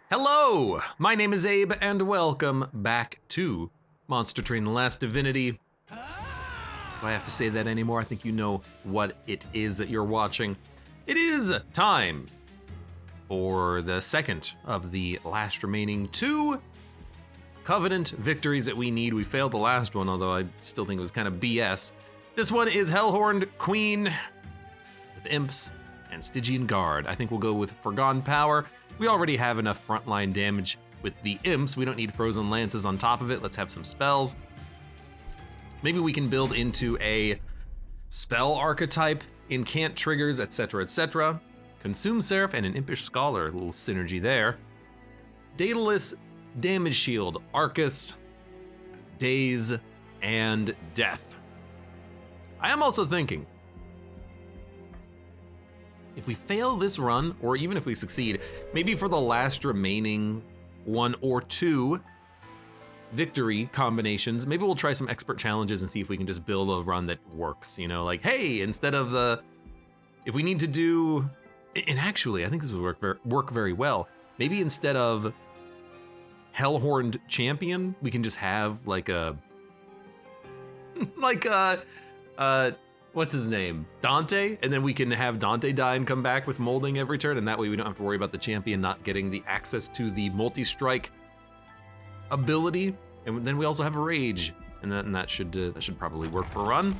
Hello, my name is Abe, and welcome back to Monster Train: The Last Divinity. Do I have to say that anymore? I think you know what it is that you're watching. It is time for the second of the last remaining two Covenant victories that we need. We failed the last one, although I still think it was kind of BS. This one is Hellhorned Queen with Imps and Stygian Guard. I think we'll go with Forgotten Power. We already have enough frontline damage with the Imps. We don't need Frozen Lances on top of it. Let's have some spells. Maybe we can build into a spell archetype, incant triggers, etc., etc. Consume Seraph and an Impish Scholar, a little synergy there. Daedalus, Damage Shield, Arcus, Daze, and Death. I am also thinking, if we fail this run, or even if we succeed, maybe for the last remaining one or two victory combinations, maybe we'll try some expert challenges and see if we can just build a run that works, you know, like, hey, instead of if we need to do, and actually, I think this would work very well, maybe instead of Hellhorned Champion, we can just have like a, what's his name? Dante, and then we can have Dante die and come back with molding every turn, and that way we don't have to worry about the champion not getting the access to the multi-strike ability. And then we also have a rage, and that should probably work for a run.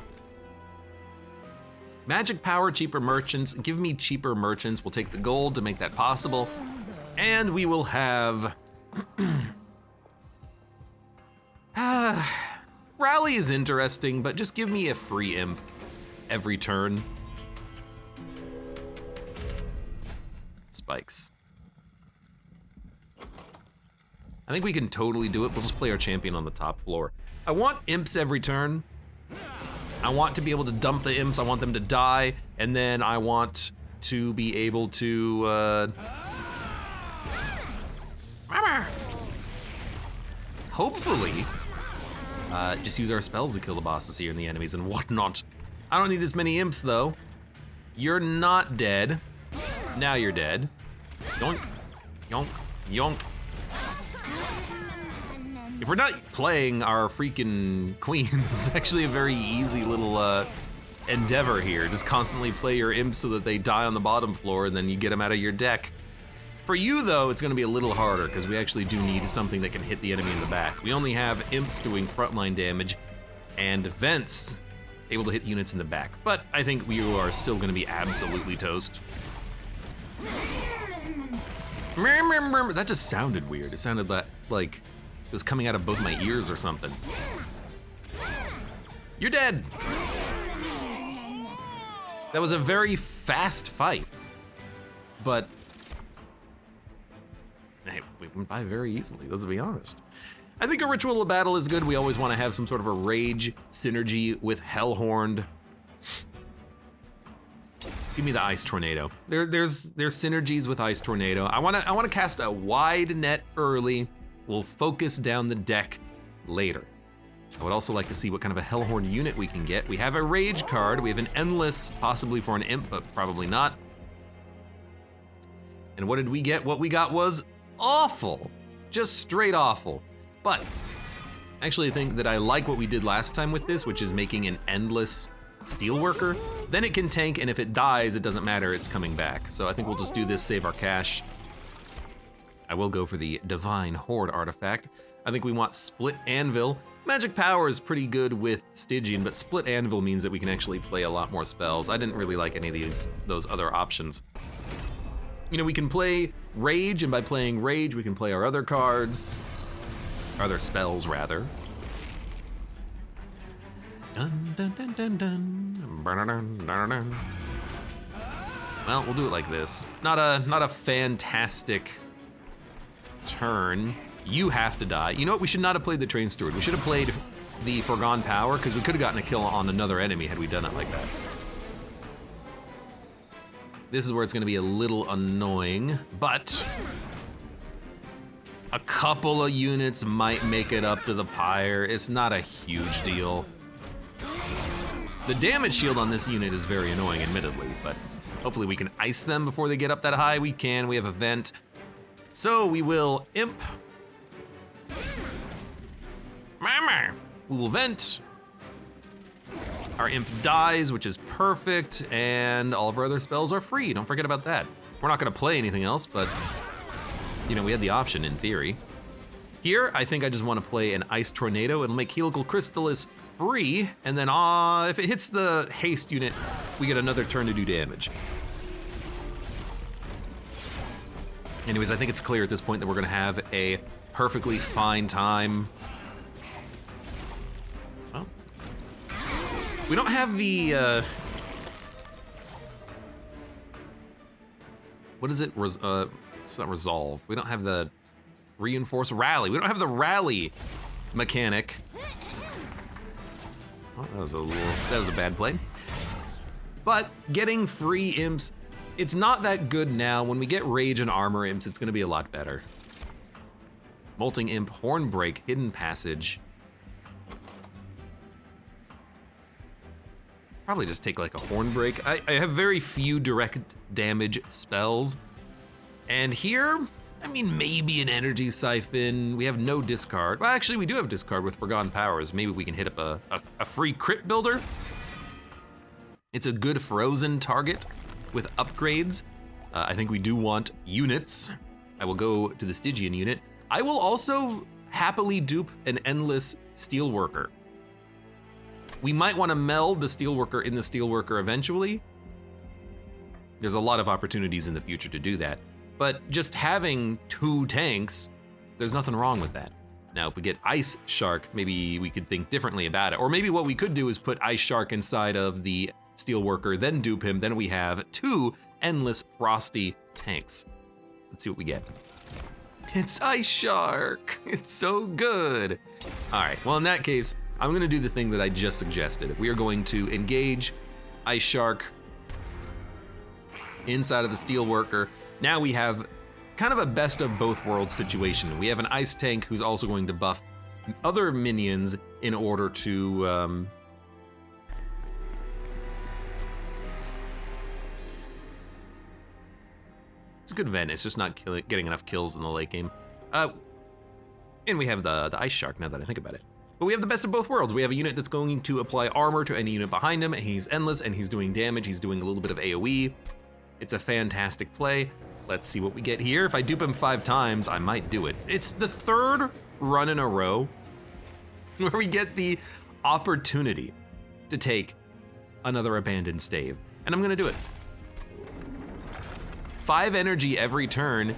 Magic power, cheaper merchants. Give me cheaper merchants. We'll take the gold to make that possible, and we will have. Rally is interesting, but just give me a free imp every turn. Spikes. I think we can totally do it. We'll just play our champion on the top floor. I want imps every turn. I want to be able to dump the imps. I want them to die, and then I want to be able to hopefully just use our spells to kill the bosses here and the enemies and whatnot. I don't need this many imps though. You're not dead. Now you're dead. Yoink, yonk, yonk. If we're not playing our freaking queens, it's actually a very easy little endeavor here. Just constantly play your imps so that they die on the bottom floor, and then you get them out of your deck. For you though, it's gonna be a little harder because we actually do need something that can hit the enemy in the back. We only have imps doing frontline damage and vents able to hit units in the back, but I think we are still gonna be absolutely toast. That just sounded weird. It sounded like it was coming out of both my ears or something. You're dead. That was a very fast fight, but hey, we went by very easily, let's be honest. I think a Ritual of Battle is good. We always want to have some sort of a rage synergy with Hellhorned. Give me the Ice Tornado. There's synergies with Ice Tornado. I wanna cast a wide net early. We'll focus down the deck later. I would also like to see what kind of a Hellhorned unit we can get. We have a Rage card. We have an Endless, possibly for an Imp, but probably not. And what did we get? What we got was awful. Just straight awful. But I actually think that I like what we did last time with this, which is making an Endless Steelworker. Then it can tank, and if it dies, it doesn't matter, it's coming back. So I think we'll just do this, save our cash. I will go for the Divine Horde artifact. I think we want Split Anvil. Magic Power is pretty good with Stygian, but Split Anvil means that we can actually play a lot more spells. I didn't really like any of those other options. You know, we can play Rage, and by playing Rage, we can play our other cards. Our other spells, rather. Dun, dun, dun, dun, dun. Dun, dun, dun, dun. Well, we'll do it like this. Not a fantastic turn. You have to die. You know what? We should not have played the Train Steward. We should have played the Forgotten Power, because we could have gotten a kill on another enemy had we done it like that. This is where it's going to be a little annoying, but a couple of units might make it up to the pyre. It's not a huge deal. The damage shield on this unit is very annoying, admittedly, but hopefully we can ice them before they get up that high. We can. We have a vent. So we will imp. Mama. We will vent. Our imp dies, which is perfect, and all of our other spells are free. Don't forget about that. We're not gonna play anything else, but you know, we had the option in theory. Here, I think I just want to play an Ice Tornado. It'll make Helical Crystallis free, and then if it hits the haste unit, we get another turn to do damage. Anyways, I think it's clear at this point that we're gonna have a perfectly fine time. Well, we don't have the, what is it? It's not resolve. We don't have the reinforce rally. We don't have the rally mechanic. Well, that was a bad play. But getting free imps, it's not that good now. When we get rage and armor imps, it's gonna be a lot better. Molting imp, horn break, hidden passage. Probably just take like a horn break. I have very few direct damage spells. And here, I mean, maybe an energy siphon. We have no discard. Well, actually, we do have discard with Forgotten Powers. Maybe we can hit up a free crit builder. It's a good frozen target with upgrades. I think we do want units. I will go to the Stygian unit. I will also happily dupe an endless Steelworker. We might want to meld the Steelworker in the Steelworker eventually. There's a lot of opportunities in the future to do that. But just having 2 tanks, there's nothing wrong with that. Now, if we get Ice Shark, maybe we could think differently about it. Or maybe what we could do is put Ice Shark inside of the Steelworker, then dupe him, then we have 2 endless Frosty tanks. Let's see what we get. It's Ice Shark. It's so good. All right, well, in that case, I'm gonna do the thing that I just suggested. We are going to engage Ice Shark inside of the Steelworker. Now we have kind of a best of both worlds situation. We have an ice tank who's also going to buff other minions in order to it's a good event, it's just not getting enough kills in the late game. And we have the Ice Shark now that I think about it. But we have the best of both worlds. We have a unit that's going to apply armor to any unit behind him, and he's endless, and he's doing damage, he's doing a little bit of AoE. It's a fantastic play. Let's see what we get here. If I dupe him 5 times, I might do it. It's the 3rd run in a row where we get the opportunity to take another abandoned stave, and I'm gonna do it. 5 energy every turn.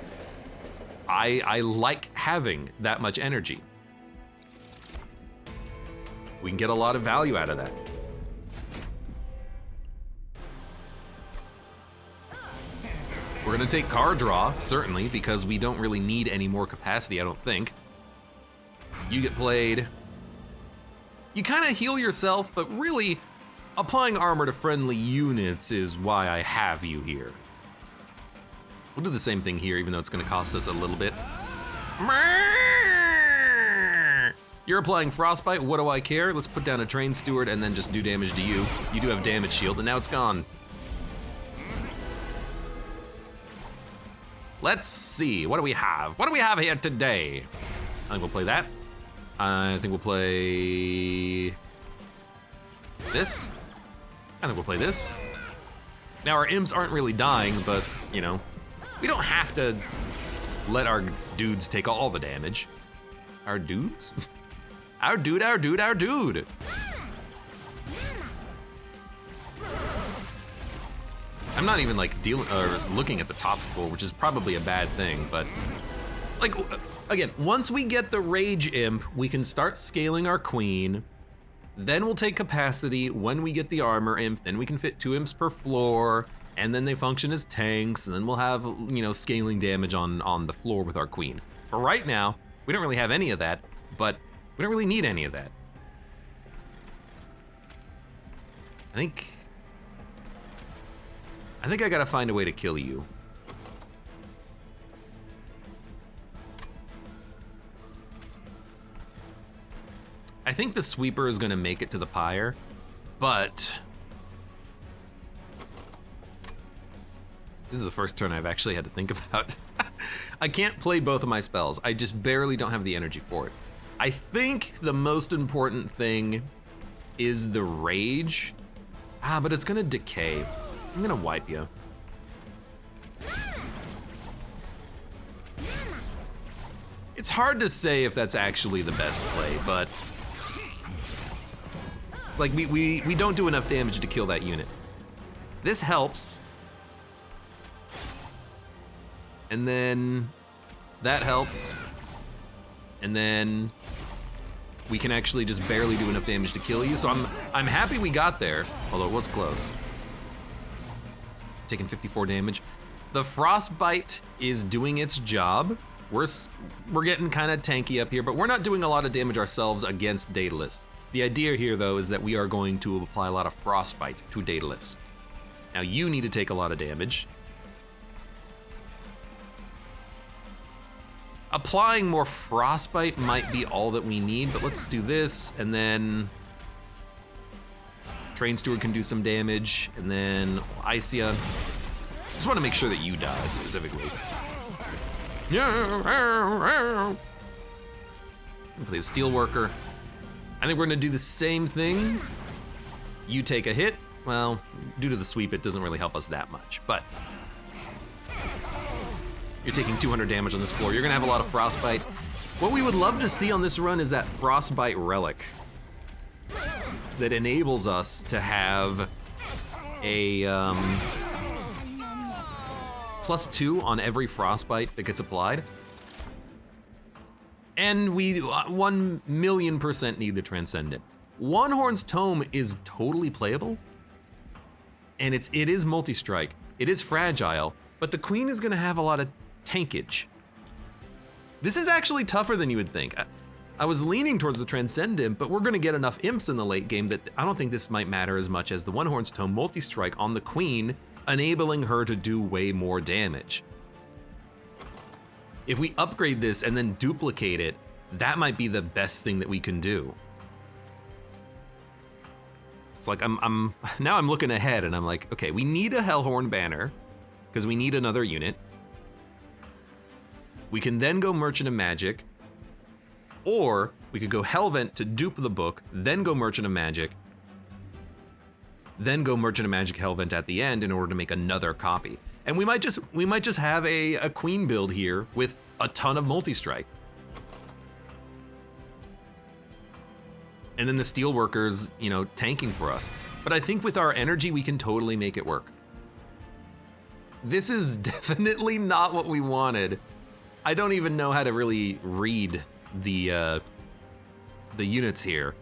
I like having that much energy. We can get a lot of value out of that. We're gonna take card draw, certainly, because we don't really need any more capacity, I don't think. You get played. You kind of heal yourself, but really, applying armor to friendly units is why I have you here. We'll do the same thing here, even though it's gonna cost us a little bit. You're applying Frostbite, what do I care? Let's put down a Train Steward and then just do damage to you. You do have damage shield, and now it's gone. Let's see, what do we have? What do we have here today? I think we'll play that. I think we'll play this. I think we'll play this. Now our imps aren't really dying, but you know, we don't have to let our dudes take all the damage. Our dudes? Our dude, our dude, our dude. I'm not even like looking at the top score, which is probably a bad thing, but like, again, once we get the Rage Imp, we can start scaling our Queen, then we'll take capacity. When we get the Armor Imp, then we can fit 2 imps per floor, and then they function as tanks, and then we'll have, you know, scaling damage on the floor with our Queen. But right now, we don't really have any of that, but we don't really need any of that. I think I gotta find a way to kill you. I think the sweeper is gonna make it to the pyre, but this is the first turn I've actually had to think about. I can't play both of my spells. I just barely don't have the energy for it. I think the most important thing is the rage. But it's gonna decay. I'm gonna wipe you. It's hard to say if that's actually the best play, but like we don't do enough damage to kill that unit. This helps. And then that helps. And then we can actually just barely do enough damage to kill you. So I'm happy we got there, although it was close. Taking 54 damage. The frostbite is doing its job. We're getting kind of tanky up here, but we're not doing a lot of damage ourselves against Daedalus. The idea here, though, is that we are going to apply a lot of frostbite to Daedalus. Now you need to take a lot of damage. Applying more frostbite might be all that we need, but let's do this, and then Train Steward can do some damage, and then Isia. Just want to make sure that you die specifically. Play the Steelworker. I think we're gonna do the same thing. You take a hit. Well, due to the sweep, it doesn't really help us that much, but you're taking 200 damage on this floor. You're gonna have a lot of frostbite. What we would love to see on this run is that frostbite relic that enables us to have a +2 on every frostbite that gets applied. And we 1,000,000% need the Transcendent. One Horn's Tome is totally playable, and it is multi-strike. It is fragile, but the Queen is gonna have a lot of tankage. This is actually tougher than you would think. I was leaning towards the Transcendent, but we're gonna get enough imps in the late game that I don't think this might matter as much as the One Horn's Tome multi-strike on the Queen, enabling her to do way more damage. If we upgrade this and then duplicate it, that might be the best thing that we can do. It's like I'm looking ahead and I'm like, okay, we need a Hellhorn banner because we need another unit. We can then go Merchant of Magic, or we could go Hellvent to dupe the book, then go Merchant of Magic, then go Merchant of Magic Hellvent at the end in order to make another copy. And we might just have a Queen build here with a ton of multi-strike. And then the Steelworkers, tanking for us. But I think with our energy, we can totally make it work. This is definitely not what we wanted. I don't even know how to really read the units here.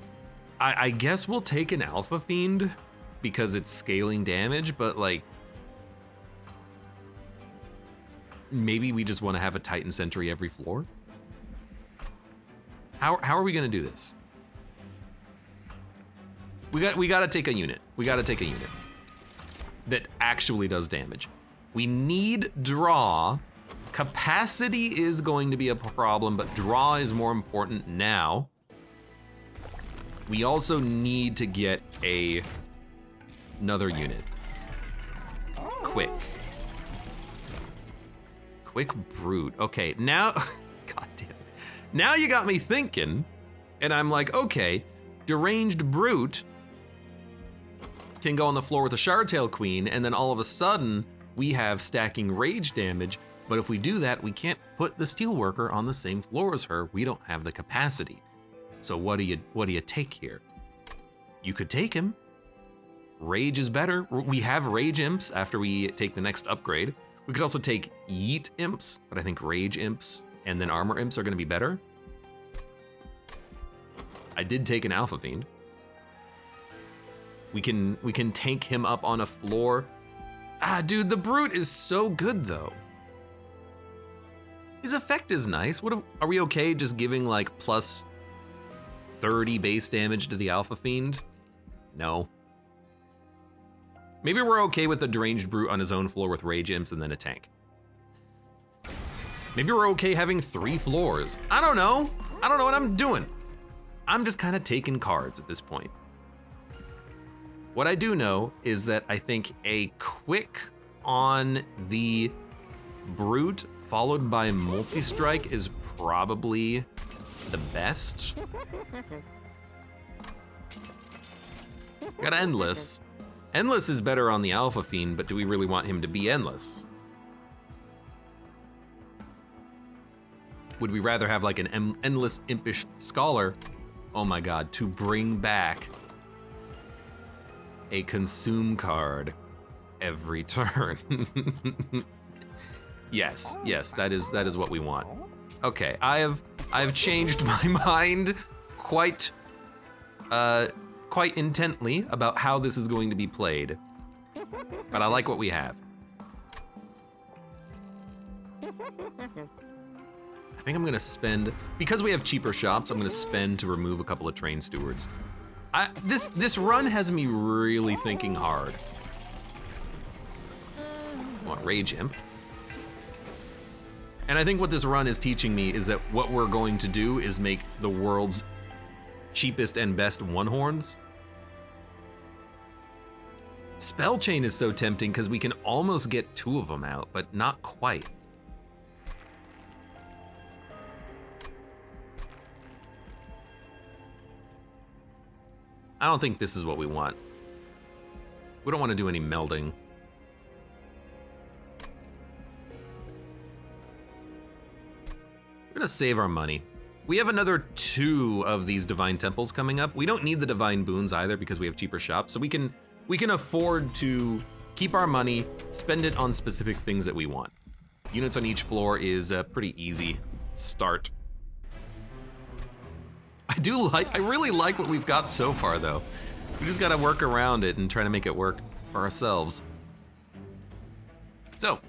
I guess we'll take an Alpha Fiend because it's scaling damage, but like, maybe we just want to have a Titan Sentry every floor? How are we gonna do this? We gotta take a unit. We gotta take a unit that actually does damage. We need draw. Capacity is going to be a problem, but draw is more important now. We also need to get another unit. Quick Brute. Okay, now, god damn it. Now you got me thinking, and I'm like, okay, Deranged Brute can go on the floor with a Shardtail Queen, and then all of a sudden, we have stacking rage damage, but if we do that, we can't put the Steelworker on the same floor as her. We don't have the capacity. So what do you take here? You could take him. Rage is better. We have Rage Imps after we take the next upgrade. We could also take Yeet Imps, but I think Rage Imps and then Armor Imps are gonna be better. I did take an Alpha Fiend. We can tank him up on a floor. Dude, the Brute is so good though. His effect is nice. Are we okay just giving like plus 30 base damage to the Alpha Fiend? No. Maybe we're okay with the Deranged Brute on his own floor with Rage Imps and then a tank. Maybe we're okay having 3 floors. I don't know what I'm doing. I'm just kind of taking cards at this point. What I do know is that I think a quick on the Brute followed by multi-strike is probably the best. Got Endless. Endless is better on the Alpha Fiend, but do we really want him to be endless? Would we rather have like an endless impish scholar? Oh my god, to bring back a consume card every turn. Yes, that is what we want. Okay, I've changed my mind quite intently about how this is going to be played. But I like what we have. I think I'm gonna spend, because we have cheaper shops, I'm gonna spend to remove a couple of train stewards. This run has me really thinking hard. I want Rage Imp. And I think what this run is teaching me is that what we're going to do is make the world's cheapest and best one-horns. Spell Chain is so tempting because we can almost get 2 of them out, but not quite. I don't think this is what we want. We don't want to do any melding. We're gonna save our money. We have another 2 of these Divine Temples coming up. We don't need the Divine Boons either because we have cheaper shops, so we can afford to keep our money, spend it on specific things that we want. Units on each floor is a pretty easy start. I really like what we've got so far though. We just gotta work around it and try to make it work for ourselves. So.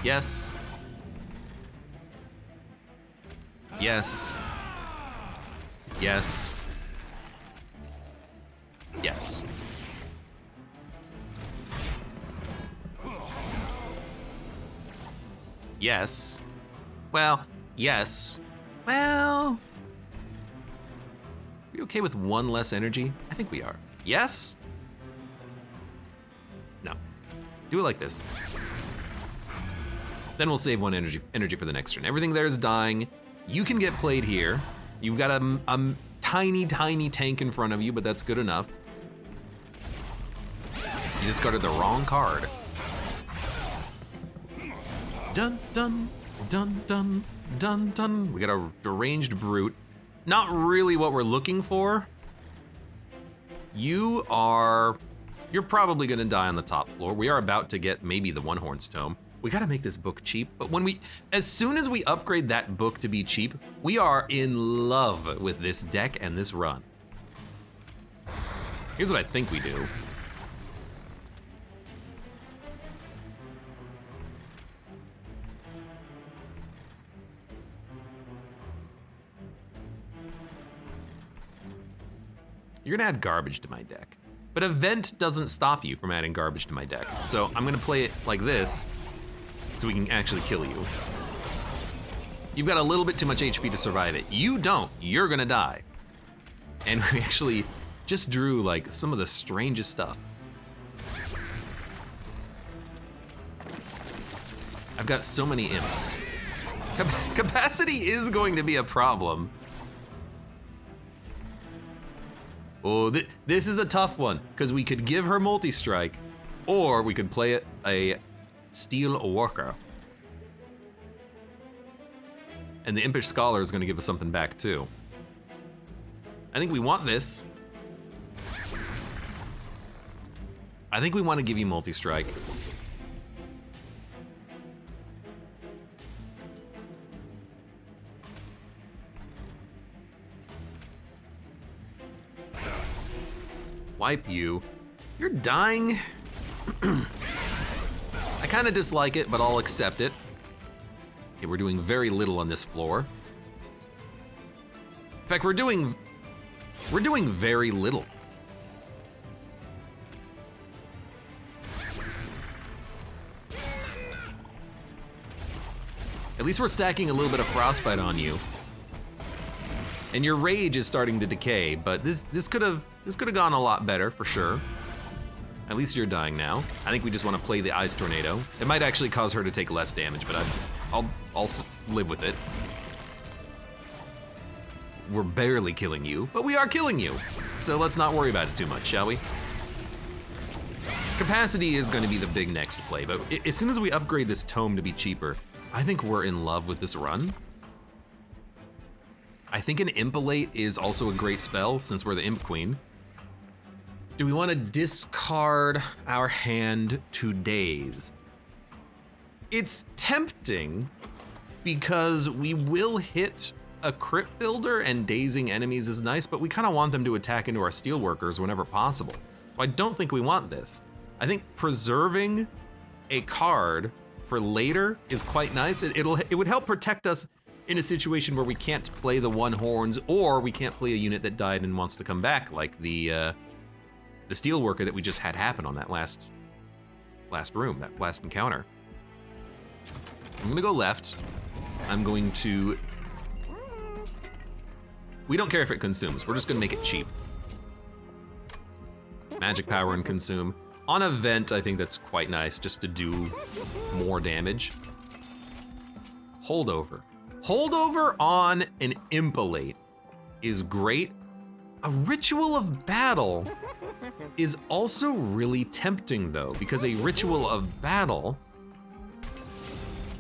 Yes. Yes. Yes. Yes. Yes. Well, yes. Well. Are we okay with 1 less energy? I think we are. Yes? No. Do it like this. Then we'll save 1 energy for the next turn. Everything there is dying. You can get played here. You've got a tiny tank in front of you, but that's good enough. You discarded the wrong card. Dun dun dun dun dun dun. We got a deranged brute. Not really what we're looking for. You're probably gonna die on the top floor. We are about to get maybe the One-Horn's Tome. We gotta make this book cheap, but as soon as we upgrade that book to be cheap, we are in love with this deck and this run. Here's what I think we do. You're gonna add garbage to my deck. But Event doesn't stop you from adding garbage to my deck. So I'm gonna play it like this, so we can actually kill you. You've got a little bit too much HP to survive it. You don't, you're gonna die. And we actually just drew like some of the strangest stuff. I've got so many imps. Capacity is going to be a problem. Oh, this is a tough one, because we could give her multi-strike, or we could play a Steel Worker. And the Impish Scholar is going to give us something back, too. I think we want this. I think we want to give you multi-strike. Wipe you. You're dying. I kind of dislike it, but I'll accept it. Okay, we're doing very little on this floor. In fact, we're doing very little. At least we're stacking a little bit of Frostbite on you. And your rage is starting to decay, but this could have gone a lot better for sure. At least you're dying now. I think we just want to play the Ice Tornado. It might actually cause her to take less damage, but I'll live with it. We're barely killing you, but we are killing you. So let's not worry about it too much, shall we? Capacity is going to be the big next play, but as soon as we upgrade this tome to be cheaper, I think we're in love with this run. I think an Impalate is also a great spell since we're the Imp Queen. Do we want to discard our hand to daze? It's tempting because we will hit a Crypt Builder and dazing enemies is nice, but we kind of want them to attack into our Steelworkers whenever possible. So I don't think we want this. I think preserving a card for later is quite nice. It would help protect us in a situation where we can't play the one horns or we can't play a unit that died and wants to come back, like the Steelworker that we just had happen on that last room, that last encounter. I'm gonna go left. I'm going to... We don't care if it consumes, we're just gonna make it cheap. Magic power and consume. On a vent, I think that's quite nice, just to do more damage. Holdover. Holdover on an Impalate is great. A Ritual of Battle is also really tempting though, because a Ritual of Battle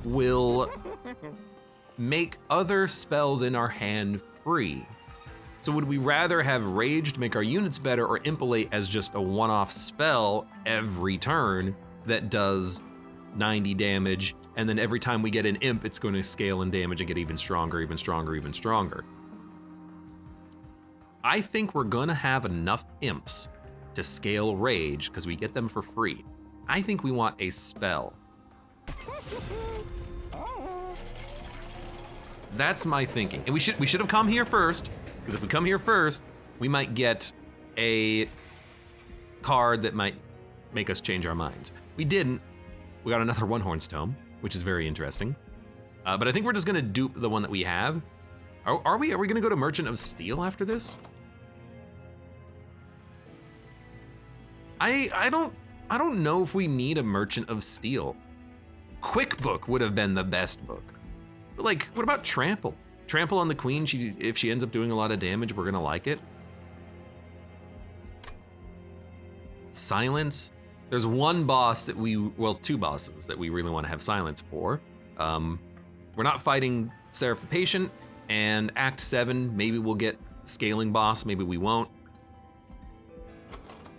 will make other spells in our hand free. So would we rather have Rage to make our units better, or Impalate as just a one-off spell every turn that does 90 damage, and then every time we get an Imp, it's going to scale in damage and get even stronger, even stronger, even stronger. I think we're gonna have enough Imps to scale Rage, because we get them for free. I think we want a spell. That's my thinking. And we should have come here first, because if we come here first, we might get a card that might make us change our minds. We didn't. We got another One Horns Tome, which is very interesting. But I think we're just gonna dupe the one that we have. Are we gonna go to Merchant of Steel after this? I don't know if we need a Merchant of Steel. Quick Book would have been the best book. But like, what about Trample? Trample on the Queen, if she ends up doing a lot of damage, we're gonna like it. Silence. There's one boss that two bosses that we really want to have silence for. We're not fighting Seraph the Patient, and Act 7, maybe we'll get Scaling Boss, maybe we won't.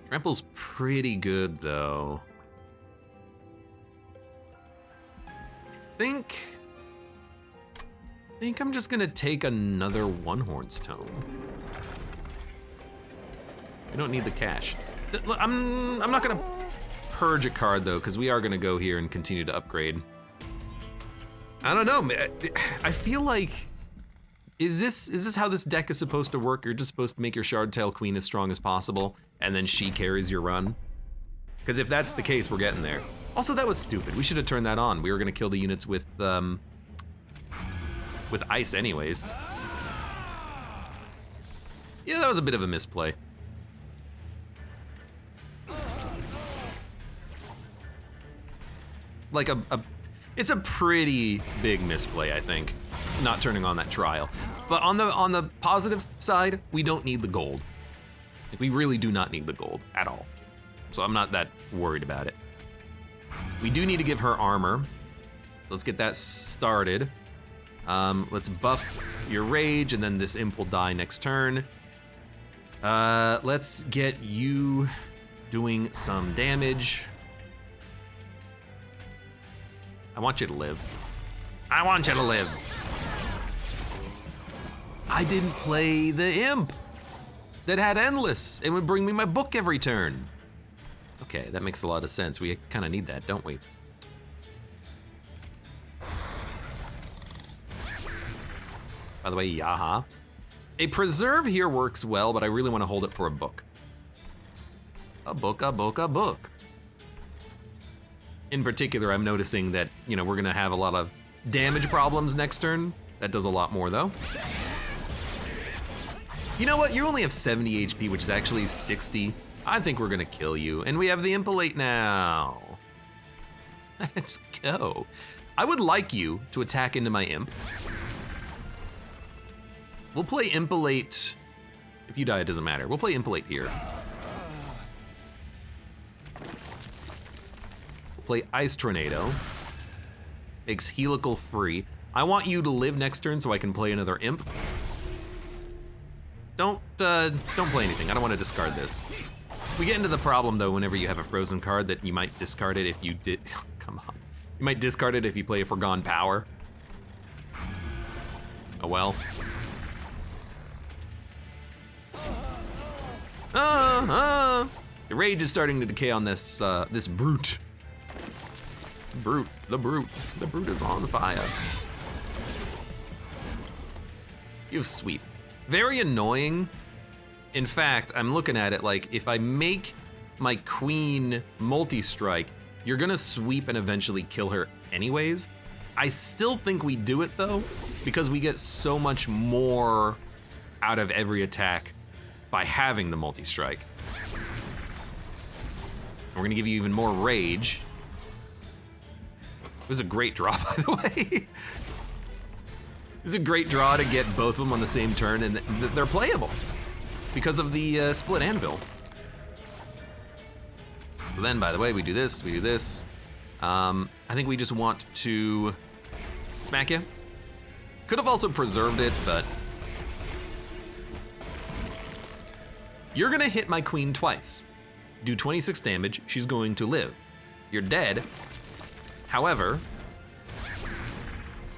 Trample's pretty good though. I think I'm just gonna take another One Horns Tome. We don't need the cash. I'm not gonna purge a card though, because we are gonna go here and continue to upgrade. I don't know, I feel like, is this how this deck is supposed to work? You're just supposed to make your Shardtail Queen as strong as possible, and then she carries your run? Because if that's the case, we're getting there. Also, that was stupid. We should have turned that on. We were gonna kill the units with ice anyways. Yeah, that was a bit of a misplay. Like it's a pretty big misplay, I think, not turning on that trial. But on the positive side, we don't need the gold. Like, we really do not need the gold at all. So I'm not that worried about it. We do need to give her armor. So let's get that started. Let's buff your Rage, and then this Imp will die next turn. Let's get you doing some damage. I want you to live. I want you to live. I didn't play the Imp that had Endless. It would bring me my book every turn. Okay, that makes a lot of sense. We kind of need that, don't we? By the way, Yaha. A Preserve here works well, but I really want to hold it for a book. A book, a book, a book. In particular, I'm noticing that, you know, we're gonna have a lot of damage problems next turn. That does a lot more though. You know what, you only have 70 HP, which is actually 60 I think we're gonna kill you, and we have the Impalate now. Let's go. I would like you to attack into my Imp. We'll play Impalate. If you die, it doesn't matter. We'll play Impalate here. We'll play Ice Tornado. Makes Helical free. I want you to live next turn so I can play another Imp. Don't play anything. I don't want to discard this. We get into the problem though whenever you have a frozen card that you might discard it if you did. Come on. You might discard it if you play a Forgone Power. Oh well. The rage is starting to decay on this this brute. The brute is on fire. You sweep. Very annoying. In fact, I'm looking at it like if I make my queen multi-strike, you're gonna sweep and eventually kill her anyways. I still think we do it though, because we get so much more out of every attack by having the multi-strike. We're gonna give you even more rage. It was a great draw, by the way. It was a great draw to get both of them on the same turn, and they're playable because of the split anvil. So then, by the way, we do this, we do this. I think we just want to smack you. Could have also preserved it, but you're gonna hit my queen twice. Do 26 damage, she's going to live. You're dead. However,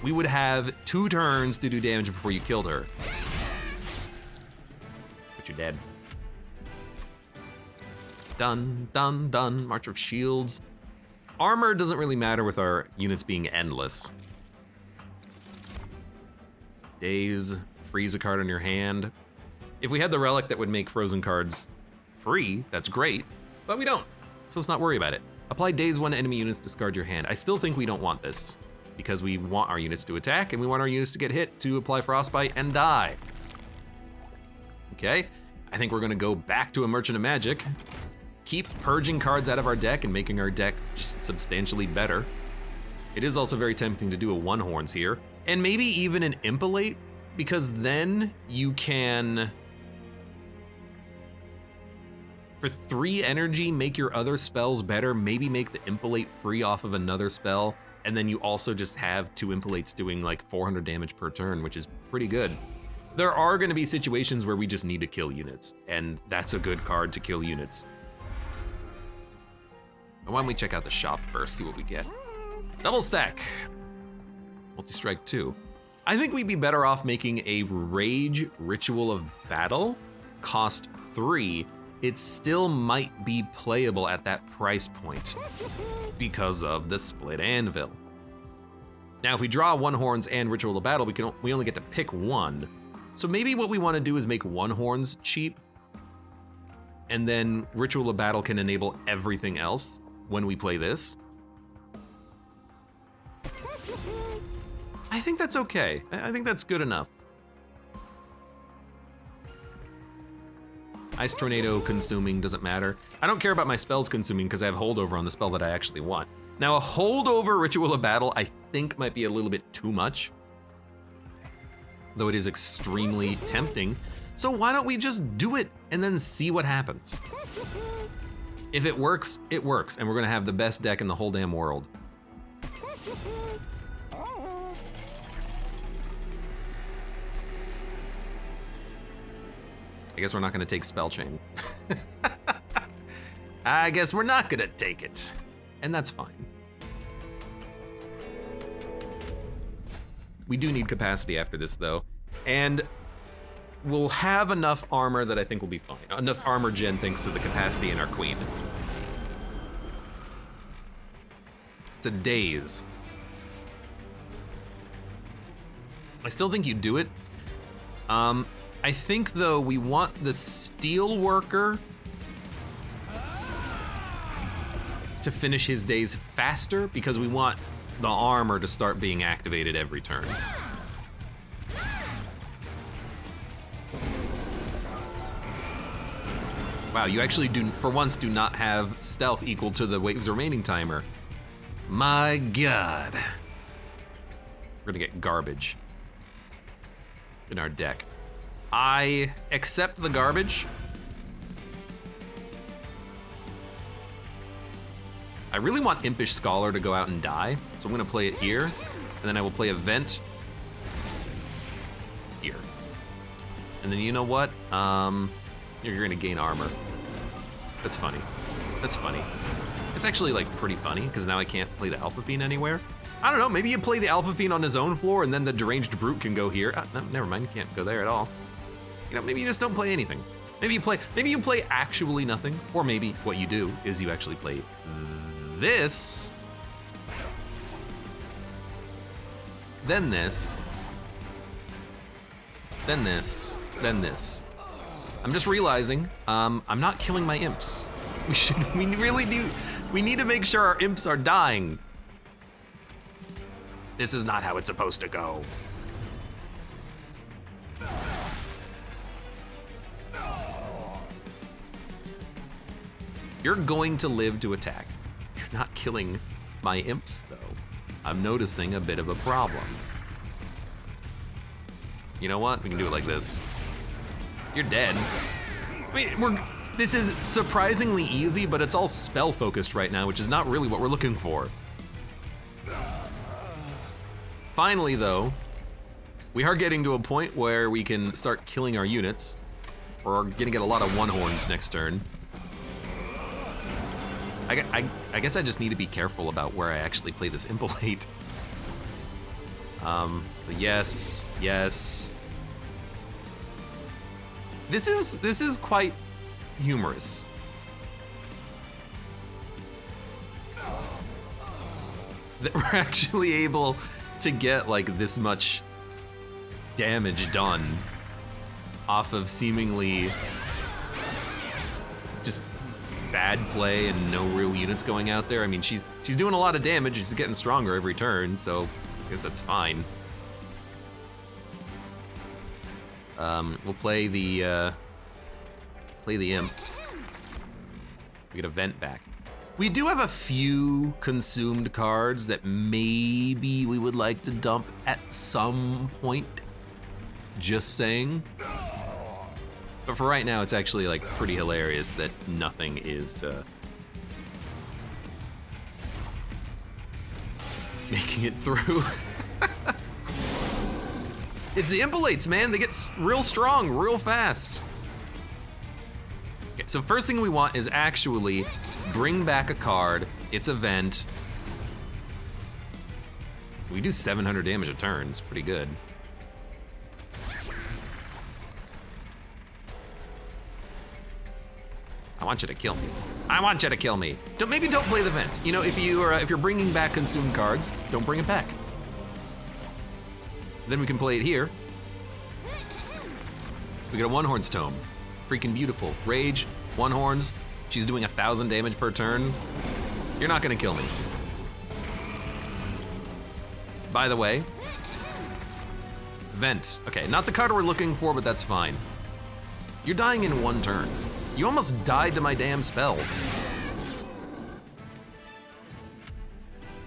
we would have 2 turns to do damage before you killed her. But you're dead. Done, done, done. March of Shields. Armor doesn't really matter with our units being endless. Daze, freeze a card on your hand. If we had the relic that would make frozen cards free, that's great, but we don't, so let's not worry about it. Apply Daze when enemy units discard your hand. I still think we don't want this, because we want our units to attack, and we want our units to get hit to apply Frostbite and die. Okay, I think we're gonna go back to a Merchant of Magic, keep purging cards out of our deck and making our deck just substantially better. It is also very tempting to do a One Horns here, and maybe even an Impalate, because then you can, for 3 energy, make your other spells better, maybe make the Impalate free off of another spell, and then you also just have 2 Impalates doing like 400 damage per turn, which is pretty good. There are gonna be situations where we just need to kill units, and that's a good card to kill units. Why don't we check out the shop first, see what we get. Double stack. Multi-strike 2. I think we'd be better off making a Rage Ritual of Battle cost 3. It still might be playable at that price point because of the split anvil. Now, if we draw One Horns and Ritual of Battle, we only get to pick one. So maybe what we want to do is make One Horns cheap, and then Ritual of Battle can enable everything else when we play this. I think that's okay. I think that's good enough. Ice Tornado consuming doesn't matter. I don't care about my spells consuming because I have holdover on the spell that I actually want. Now, a holdover Ritual of Battle I think might be a little bit too much, though it is extremely tempting. So why don't we just do it and then see what happens? If it works, and we're gonna have the best deck in the whole damn world. I guess we're not gonna take Spell Chain. I guess we're not gonna take it. And that's fine. We do need capacity after this though. And we'll have enough armor that I think will be fine. Enough armor gen thanks to the capacity in our queen. It's a Daze. I still think you do it. I think though we want the Steel Worker to finish his days faster because we want the armor to start being activated every turn. Wow, you actually do, for once, do not have stealth equal to the wave's remaining timer. My God. We're gonna get garbage in our deck. I accept the garbage. I really want Impish Scholar to go out and die, so I'm gonna play it here, and then I will play a Vent here. And then you know what? You're gonna gain armor. That's funny. That's funny. It's actually like pretty funny, because now I can't play the Alpha Fiend anywhere. I don't know, maybe you play the Alpha Fiend on his own floor and then the Deranged Brute can go here. No, never mind, you can't go there at all. You know, maybe you just don't play anything. Maybe you play actually nothing, or maybe what you do is you actually play this, then this, then this, then this. I'm just realizing, I'm not killing my imps. We really do, we need to make sure our imps are dying. This is not how it's supposed to go. You're going to live to attack. You're not killing my imps, though. I'm noticing a bit of a problem. You know what? We can do it like this. You're dead. I mean, this is surprisingly easy, but it's all spell focused right now, which is not really what we're looking for. Finally, though, we are getting to a point where we can start killing our units. We're gonna get a lot of one-horns next turn. I guess I just need to be careful about where I actually play this Impelate. So yes, yes. This is quite humorous. That we're actually able to get like this much damage done off of seemingly just bad play and no real units going out there. I mean, she's doing a lot of damage. She's getting stronger every turn, so I guess that's fine. We'll play the imp. We get a vent back. We do have a few consumed cards that maybe we would like to dump at some point. Just saying. But for right now, it's actually like pretty hilarious that nothing is making it through. It's the Impelates, man. They get real strong, real fast. Okay, so first thing we want is actually bring back a card. It's a vent. We do 700 damage a turn. It's pretty good. I want you to kill me. I want you to kill me. Maybe don't play the vent. You know, if you're bringing back consumed cards, don't bring it back. Then we can play it here. We get a one-horns tome. Freaking beautiful. Rage, one-horns. She's doing 1,000 damage per turn. You're not gonna kill me. By the way, vent. Okay, not the card we're looking for, but that's fine. You're dying in one turn. You almost died to my damn spells.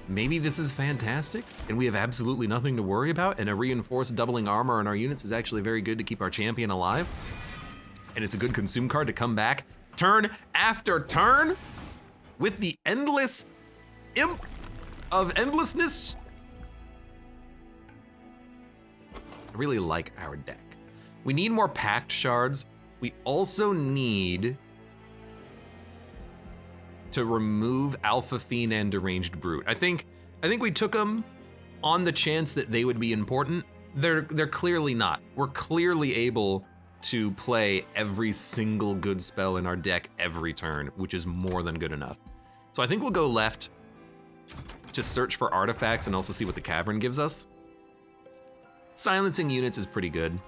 Maybe this is fantastic, and we have absolutely nothing to worry about, and a reinforced doubling armor on our units is actually very good to keep our champion alive. And it's a good consume card to come back turn after turn with the endless imp of endlessness. I really like our deck. We need more pact shards. We also need to remove Alpha Fiend and Deranged Brute. I think we took them on the chance that they would be important. They're clearly not. We're clearly able to play every single good spell in our deck every turn, which is more than good enough. So I think we'll go left to search for artifacts and also see what the cavern gives us. Silencing units is pretty good.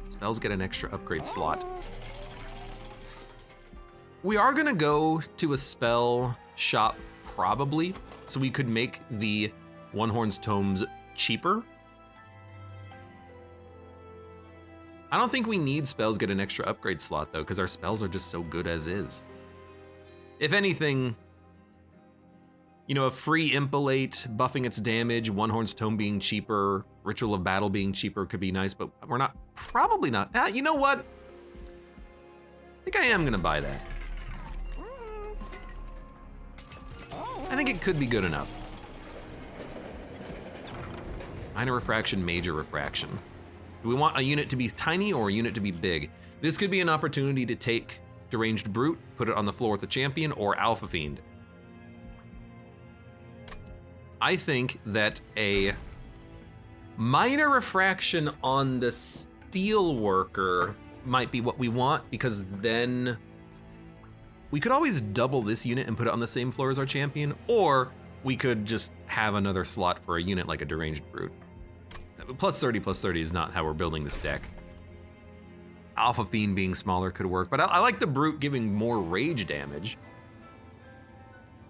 Spells get an extra upgrade slot. We are gonna go to a spell shop probably, so we could make the One Horn's Tomes cheaper. I don't think we need spells get an extra upgrade slot though, because our spells are just so good as is. If anything, you know, a free Impalate buffing its damage, One Horn's Tome being cheaper, Ritual of Battle being cheaper could be nice, but we're not, probably not. You know what? I think I am gonna buy that. I think it could be good enough. Minor Refraction, Major Refraction. Do we want a unit to be tiny or a unit to be big? This could be an opportunity to take Deranged Brute, put it on the floor with the champion, or Alpha Fiend. I think that a minor refraction on the Steelworker might be what we want, because then we could always double this unit and put it on the same floor as our champion, or we could just have another slot for a unit like a Deranged Brute. +30/+30 is not how we're building this deck. Alpha Fiend being smaller could work, but I like the Brute giving more rage damage.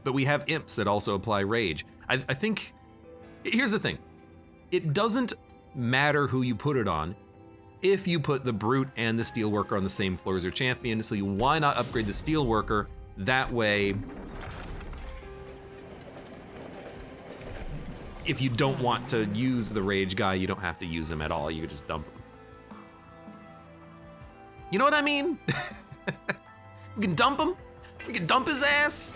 But we have imps that also apply rage. I think, here's the thing. It doesn't matter who you put it on if you put the Brute and the Steelworker on the same floor as your champion, so why not upgrade the Steelworker? That way, if you don't want to use the rage guy, you don't have to use him at all, you could just dump him. You know what I mean? We can dump him, we can dump his ass.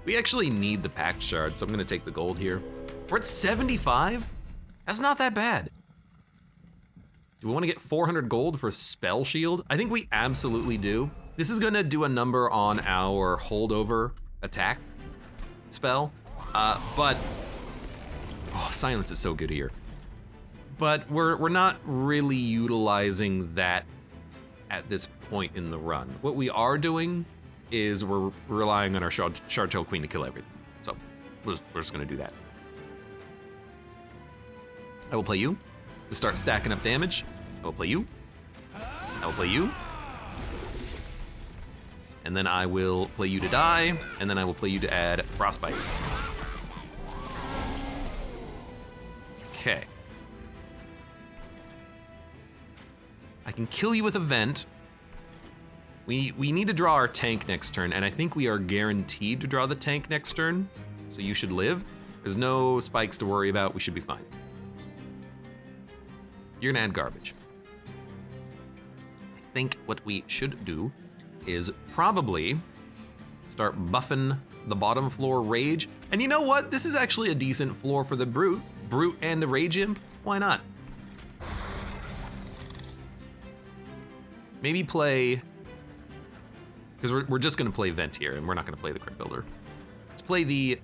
We actually need the Pact Shard, so I'm gonna take the gold here. We're at 75? That's not that bad. Do we wanna get 400 gold for Spell Shield? I think we absolutely do. This is gonna do a number on our holdover attack spell, but, oh, Silence is so good here. But we're not really utilizing that at this point in the run. What we are doing is we're relying on our Shard-Tail Queen to kill everything. So we're just gonna do that. I will play you to start stacking up damage. I will play you. I will play you. And then I will play you to die, and then I will play you to add Frostbite. Okay. I can kill you with a vent. We need to draw our tank next turn, and I think we are guaranteed to draw the tank next turn, so you should live. There's no spikes to worry about, we should be fine. You're gonna add garbage. I think what we should do is probably start buffing the bottom floor Rage. And you know what? This is actually a decent floor for the Brute. Brute and the Rage Imp, why not? Maybe play, because we're just gonna play Vent here, and we're not gonna play the Crypt Builder. Let's play the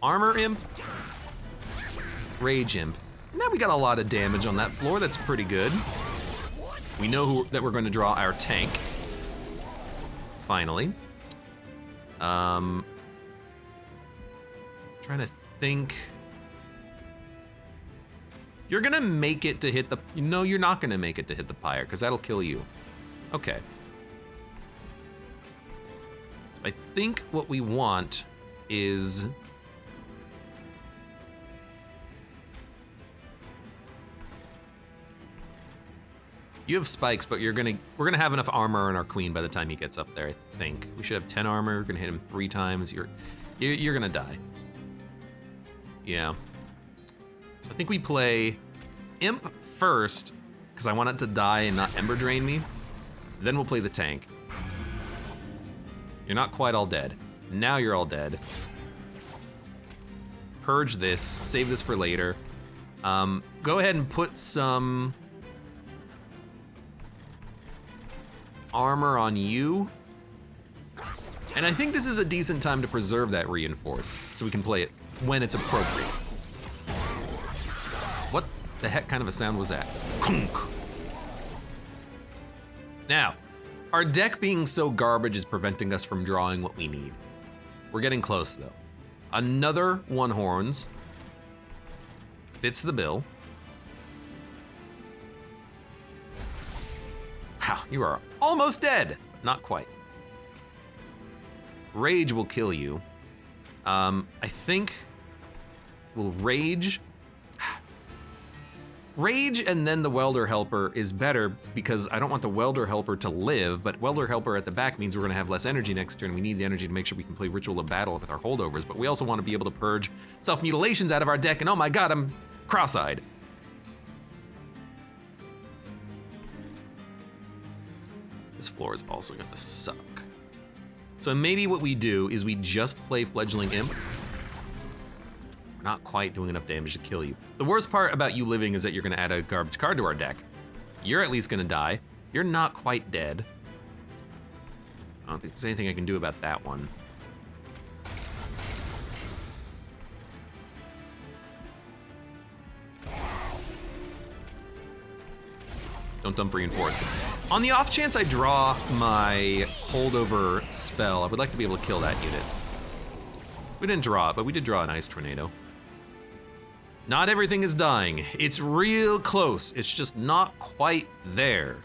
Armor Imp, Rage Imp. Now we got a lot of damage on that floor, that's pretty good. We know that we're gonna draw our tank. Finally. Trying to think. You're gonna make it to hit the, no, you're not gonna make it to hit the pyre, because that'll kill you. Okay. So I think what we want is, you have spikes, but we're gonna have enough armor on our queen by the time he gets up there, I think. We should have 10 armor, we're gonna hit him 3 times. You're gonna die. Yeah. So I think we play Imp first, because I want it to die and not Ember Drain me. Then we'll play the tank. You're not quite all dead. Now you're all dead. Purge this, save this for later. Go ahead and put some armor on you. And I think this is a decent time to preserve that Reinforce, so we can play it when it's appropriate. What the heck kind of a sound was that? Now, our deck being so garbage is preventing us from drawing what we need. We're getting close though. Another One Horns. Fits the bill. Wow, you are almost dead. Not quite. Rage will kill you. I think we'll Rage. Rage and then the Welder Helper is better because I don't want the Welder Helper to live, but Welder Helper at the back means we're gonna have less energy next turn. We need the energy to make sure we can play Ritual of Battle with our holdovers, but we also want to be able to purge self-mutilations out of our deck, and oh my god, I'm cross-eyed. This floor is also gonna suck. So maybe what we do is we just play Fledgling Imp. We're not quite doing enough damage to kill you. The worst part about you living is that you're gonna add a garbage card to our deck. You're at least gonna die. You're not quite dead. I don't think there's anything I can do about that one. Don't dump reinforce. On the off chance I draw my holdover spell, I would like to be able to kill that unit. We didn't draw it, but we did draw an Ice Tornado. Not everything is dying. It's real close. It's just not quite there.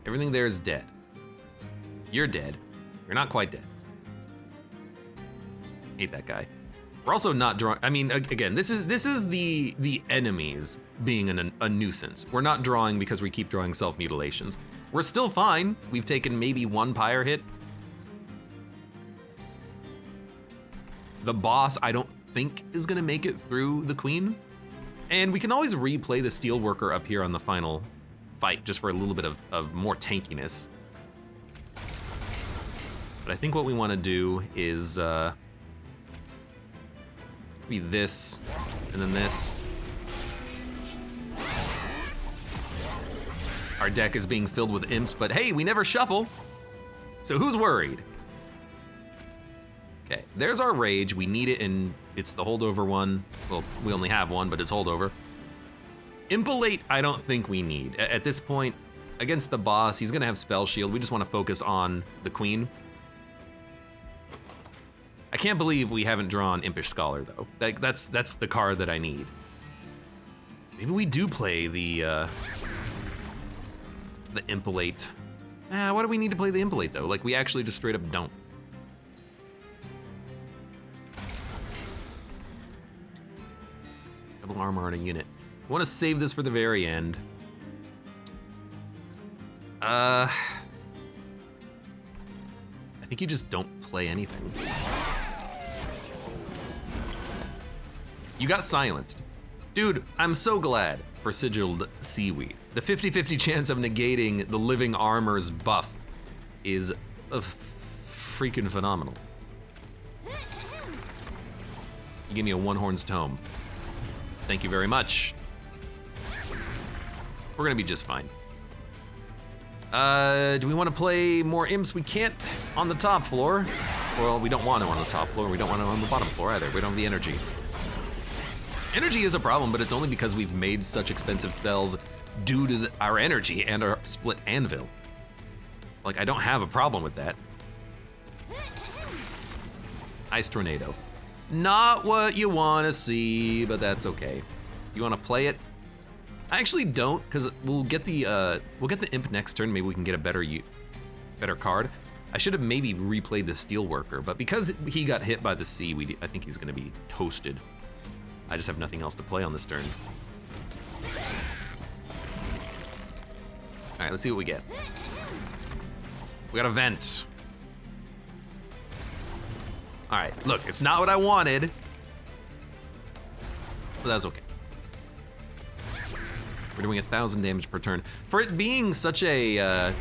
Everything there is dead. You're dead. You're not quite dead. Hate that guy. We're also not drawing. I mean, again, this is the enemies being a nuisance. We're not drawing because we keep drawing self-mutilations. We're still fine. We've taken maybe one pyre hit. The boss, I don't think, is gonna make it through the queen. And we can always replay the Steelworker up here on the final fight, just for a little bit of more tankiness. But I think what we wanna do is, be this, and then this. Our deck is being filled with imps, but hey, we never shuffle. So who's worried? Okay, there's our rage. We need it, and it's the holdover one. Well, we only have one, but it's holdover. Impelate, I don't think we need. At this point, against the boss, he's gonna have Spell Shield. We just wanna focus on the queen. I can't believe we haven't drawn Impish Scholar, though. That's the card that I need. Maybe we do play the Impelate. Why do we need to play the Impelate, though? Like, we actually just straight up don't. Double armor on a unit. I want to save this for the very end. I think you just don't play anything. You got silenced. Dude, I'm so glad for Sigiled Seaweed. The 50-50 chance of negating the living armor's buff is freaking phenomenal. You give me a One-Horn's Tome. Thank you very much. We're gonna be just fine. Do we want to play more imps? We can't on the top floor. Well, we don't want them on the top floor. We don't want them on the bottom floor either. We don't have the energy. Energy is a problem, but it's only because we've made such expensive spells due to our energy and our split anvil. Like, I don't have a problem with that. Ice Tornado. Not what you want to see, but that's okay. You want to play it? I actually don't, because we'll get the imp next turn. Maybe we can get a better card. I should have maybe replayed the Steelworker, but because he got hit by the sea, I think he's going to be toasted. I just have nothing else to play on this turn. All right, let's see what we get. We got a vent. All right, look, it's not what I wanted, but that's okay. We're doing 1,000 damage per turn. For it being such a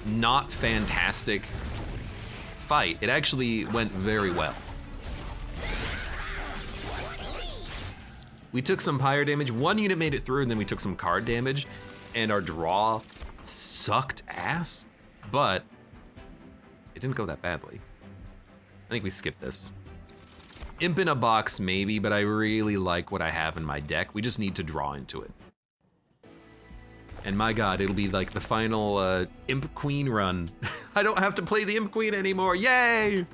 not fantastic fight, it actually went very well. We took some pyre damage. One unit made it through, and then we took some card damage, and our draw sucked ass, but it didn't go that badly. I think we skipped this. Imp in a box, maybe, but I really like what I have in my deck. We just need to draw into it. And my god, it'll be like the final Imp Queen run. I don't have to play the Imp Queen anymore, yay!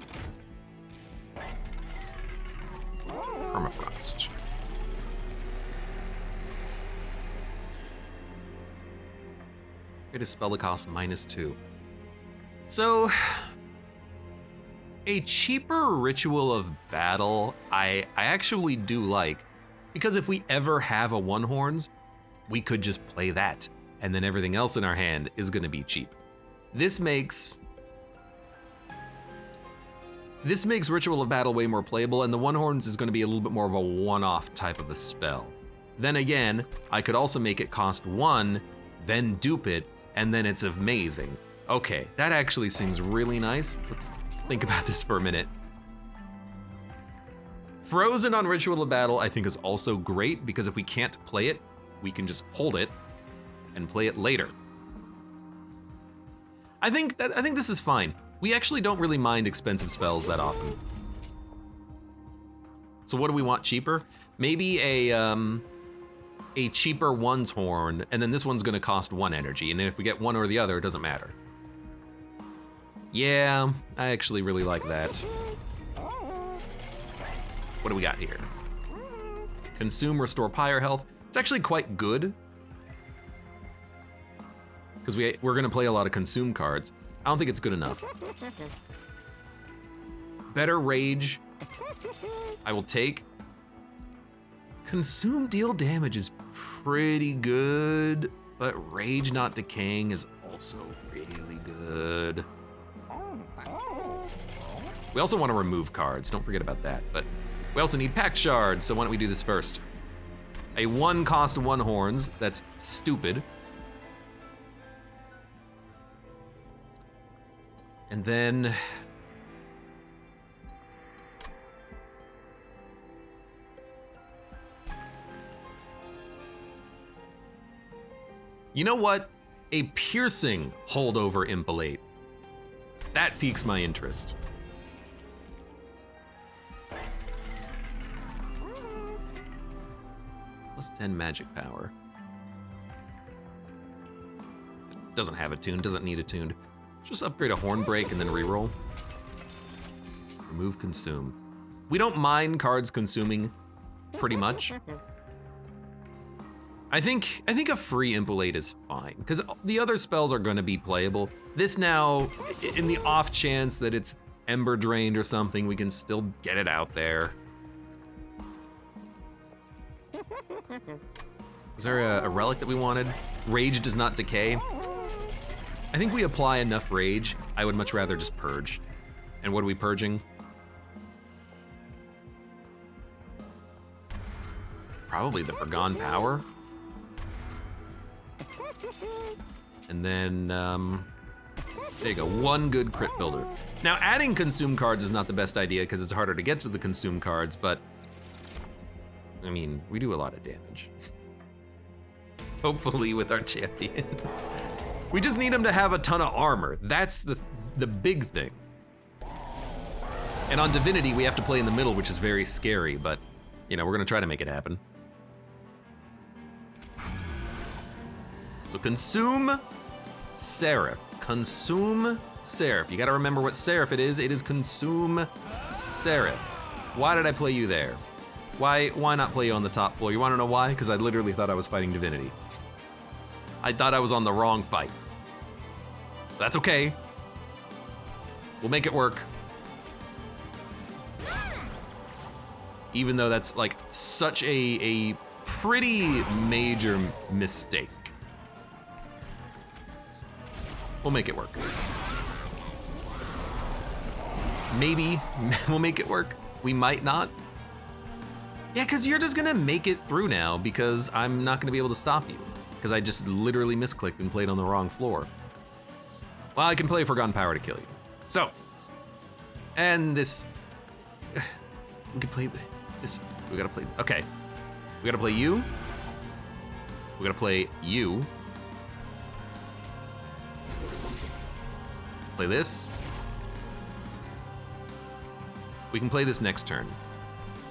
Permafrost. Greatest spell to cost -2. So, A cheaper Ritual of Battle, I actually do like, because if we ever have a one horns, we could just play that, and then everything else in our hand is gonna be cheap. This makes Ritual of Battle way more playable, and the one horns is gonna be a little bit more of a one-off type of a spell. Then again, I could also make it cost 1, then dupe it, and then it's amazing. Okay, that actually seems really nice. Let's think about this for a minute. Frozen on Ritual of Battle I think is also great, because if we can't play it, we can just hold it and play it later. I think this is fine. We actually don't really mind expensive spells that often. So what do we want cheaper? Maybe a cheaper one's horn, and then this one's gonna cost 1 energy, and then if we get one or the other, it doesn't matter. Yeah, I actually really like that. What do we got here? Consume, restore pyre health. It's actually quite good, because we're gonna play a lot of consume cards. I don't think it's good enough. Better rage, I will take. Consume deal damage is pretty good, but rage not decaying is also really good. We also want to remove cards, don't forget about that, but we also need pact shards, so why don't we do this first? A 1 cost 1 horns, that's stupid. And then you know what? A piercing holdover impalate. That piques my interest. Plus 10 magic power. Doesn't have a tune, doesn't need a tuned. Just upgrade a horn break and then reroll. Remove consume. We don't mind cards consuming pretty much. I think a free impalate is fine, because the other spells are gonna be playable. This now, in the off chance that it's ember drained or something, we can still get it out there. Was there a relic that we wanted? Rage does not decay. I think we apply enough rage. I would much rather just purge. And what are we purging? Probably the Forgone Power. And then, there you go, 1 good crit builder. Now, adding consume cards is not the best idea because it's harder to get to the consume cards, but I mean, we do a lot of damage. Hopefully with our champion. We just need him to have a ton of armor. That's the big thing. And on Divinity, we have to play in the middle, which is very scary, but, you know, we're gonna try to make it happen. So consume Seraph. Consume Seraph. You gotta remember what Seraph it is. It is consume Seraph. Why did I play you there? Why not play you on the top floor? You wanna know why? Because I literally thought I was fighting Divinity. I thought I was on the wrong fight. That's okay. We'll make it work. Even though that's like such a pretty major mistake. We'll make it work. Maybe we'll make it work. We might not. Yeah, because you're just gonna make it through now because I'm not gonna be able to stop you. Because I just literally misclicked and played on the wrong floor. Well, I can play Forgone Power to kill you. So, and this, we can play this, we gotta play, okay. We gotta play you. We gotta play you. Play this. We can play this next turn.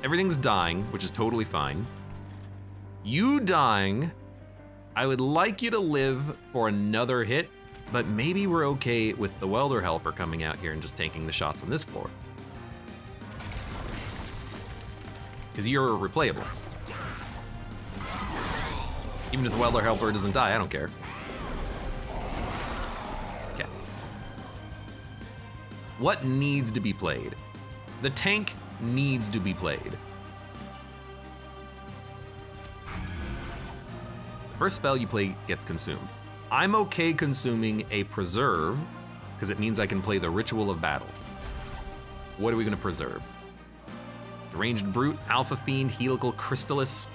Everything's dying, which is totally fine. You dying, I would like you to live for another hit, but maybe we're okay with the Welder Helper coming out here and just taking the shots on this floor. Because you're replayable. Even if the Welder Helper doesn't die, I don't care. Okay. What needs to be played? The tank needs to be played. The first spell you play gets consumed. I'm okay consuming a preserve, because it means I can play the Ritual of Battle. What are we gonna preserve? Deranged Brute, Alpha Fiend, Helical Crystallis.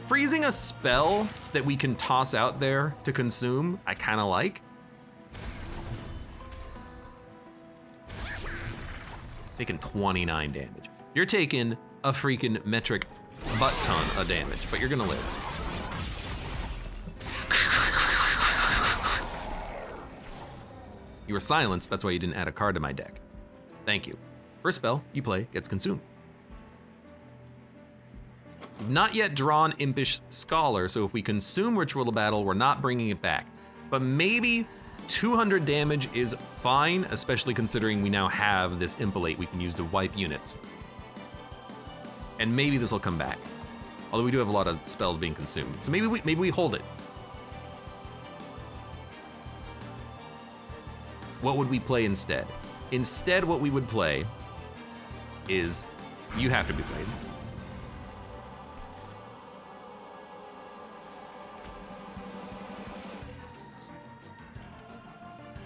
Freezing a spell that we can toss out there to consume, I kinda like. Taking 29 damage. You're taking a freaking metric butt ton of damage, but you're gonna live. You were silenced, that's why you didn't add a card to my deck. Thank you. First spell you play gets consumed. We've not yet drawn Impish Scholar, so if we consume Ritual of Battle, we're not bringing it back. But maybe 200 damage is fine, especially considering we now have this Impalate we can use to wipe units. And maybe this will come back. Although we do have a lot of spells being consumed. So maybe we hold it. What would we play instead? Instead, what we would play is You Have to Be Played.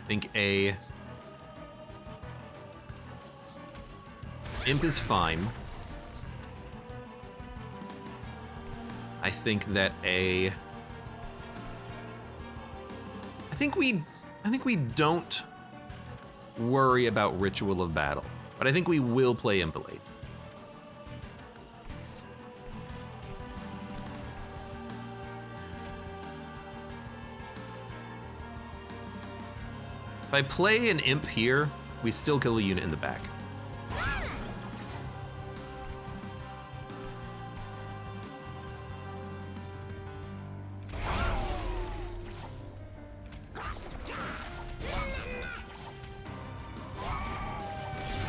I think a Imp is fine. I think that I think we don't worry about Ritual of Battle, but I think we will play Impalate. If I play an Imp here, we still kill a unit in the back.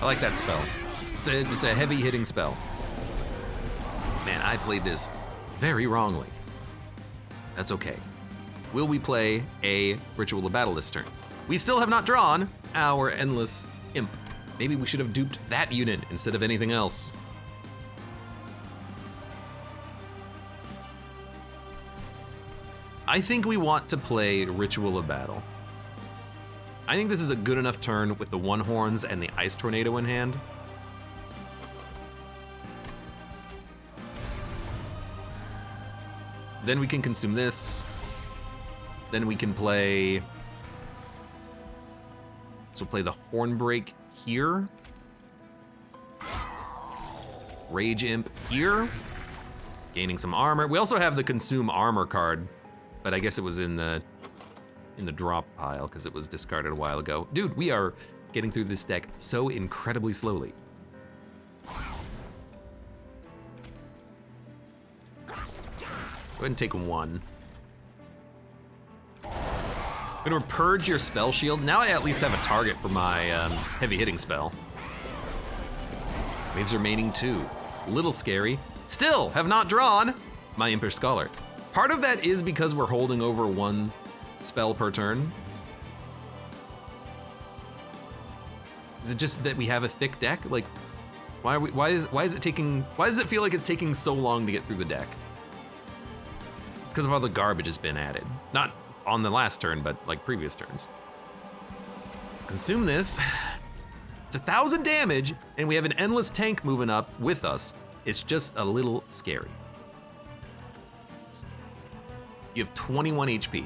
I like that spell. It's a heavy hitting spell. Man, I played this very wrongly. That's okay. Will we play a Ritual of Battle this turn? We still have not drawn our Endless Imp. Maybe we should have duped that unit instead of anything else. I think we want to play Ritual of Battle. I think this is a good enough turn with the One Horns and the Ice Tornado in hand. Then we can consume this. Then we can play... So play the Hornbreak here. Rage Imp here. Gaining some armor. We also have the Consume Armor card, but I guess it was in the drop pile because it was discarded a while ago. Dude, we are getting through this deck so incredibly slowly. Go ahead and take one. I'm gonna purge your spell shield. Now I at least have a target for my heavy hitting spell. Waves remaining 2. Little scary. Still have not drawn my Impish Scholar. Part of that is because we're holding over 1 spell per turn. Is it just that we have a thick deck? Like, why does it feel like it's taking so long to get through the deck? It's because of all the garbage has been added. Not on the last turn, but like previous turns. Let's consume this. It's 1,000 damage, and we have an endless tank moving up with us. It's just a little scary. You have 21 HP.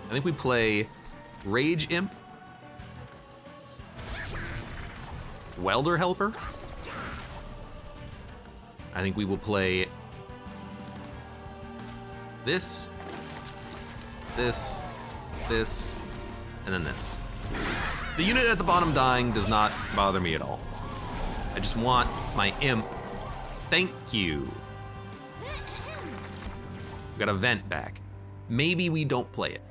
I think we play Rage Imp, Welder Helper. I think we will play this, this, and then this. The unit at the bottom dying does not bother me at all. I just want my Imp. Thank you. We got a vent back. Maybe we don't play it.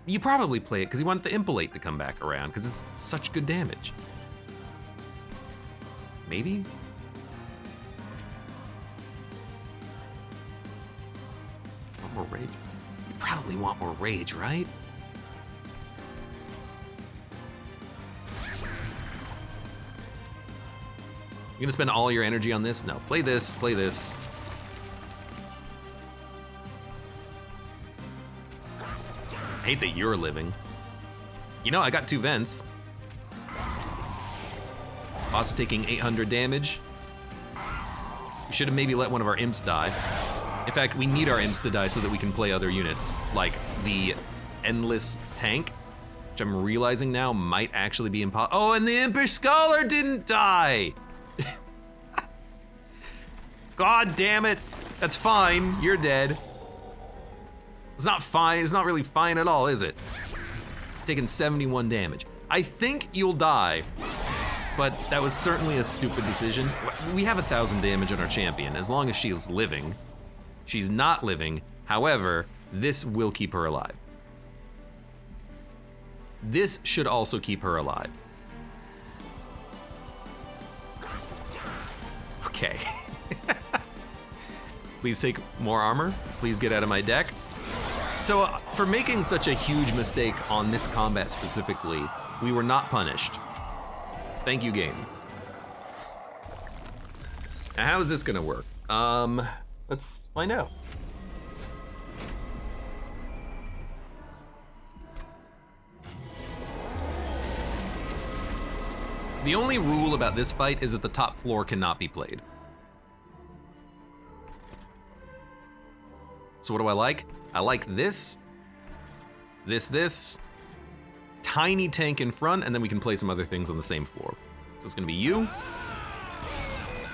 You probably play it because you want the Impalate to come back around because it's such good damage. Maybe? One more Rage. probably want more rage, right? You're gonna spend all your energy on this? No, play this, play this. I hate that you're living. You know, I got 2 vents. Boss is taking 800 damage. We should have maybe let one of our imps die. In fact, we need our imps to die so that we can play other units, like the Endless Tank, which I'm realizing now might actually be impossible. Oh, and the Impish Scholar didn't die! God damn it! That's fine, you're dead. It's not fine, it's not really fine at all, is it? Taking 71 damage. I think you'll die, but that was certainly a stupid decision. We have 1,000 damage on our champion, as long as she is living. She's not living, however, this will keep her alive. This should also keep her alive. Okay. Please take more armor. Please get out of my deck. So for making such a huge mistake on this combat specifically, we were not punished. Thank you, game. Now, how is this gonna work? Let's find out. The only rule about this fight is that the top floor cannot be played. So what do I like? I like this, this, tiny tank in front, and then we can play some other things on the same floor. So it's gonna be you,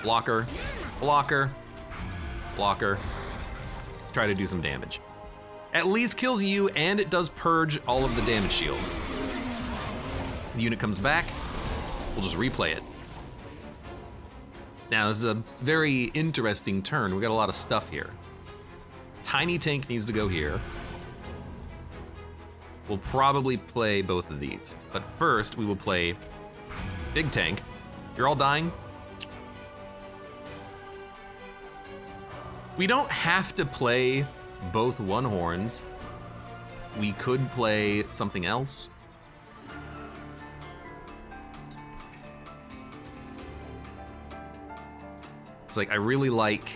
blocker, blocker, blocker, try to do some damage. At least kills you, and it does purge all of the damage shields. The unit comes back, we'll just replay it. Now, this is a very interesting turn. We got a lot of stuff here. Tiny tank needs to go here. We'll probably play both of these, but first we will play big tank. You're all dying. We don't have to play both one horns. We could play something else. It's like, I really like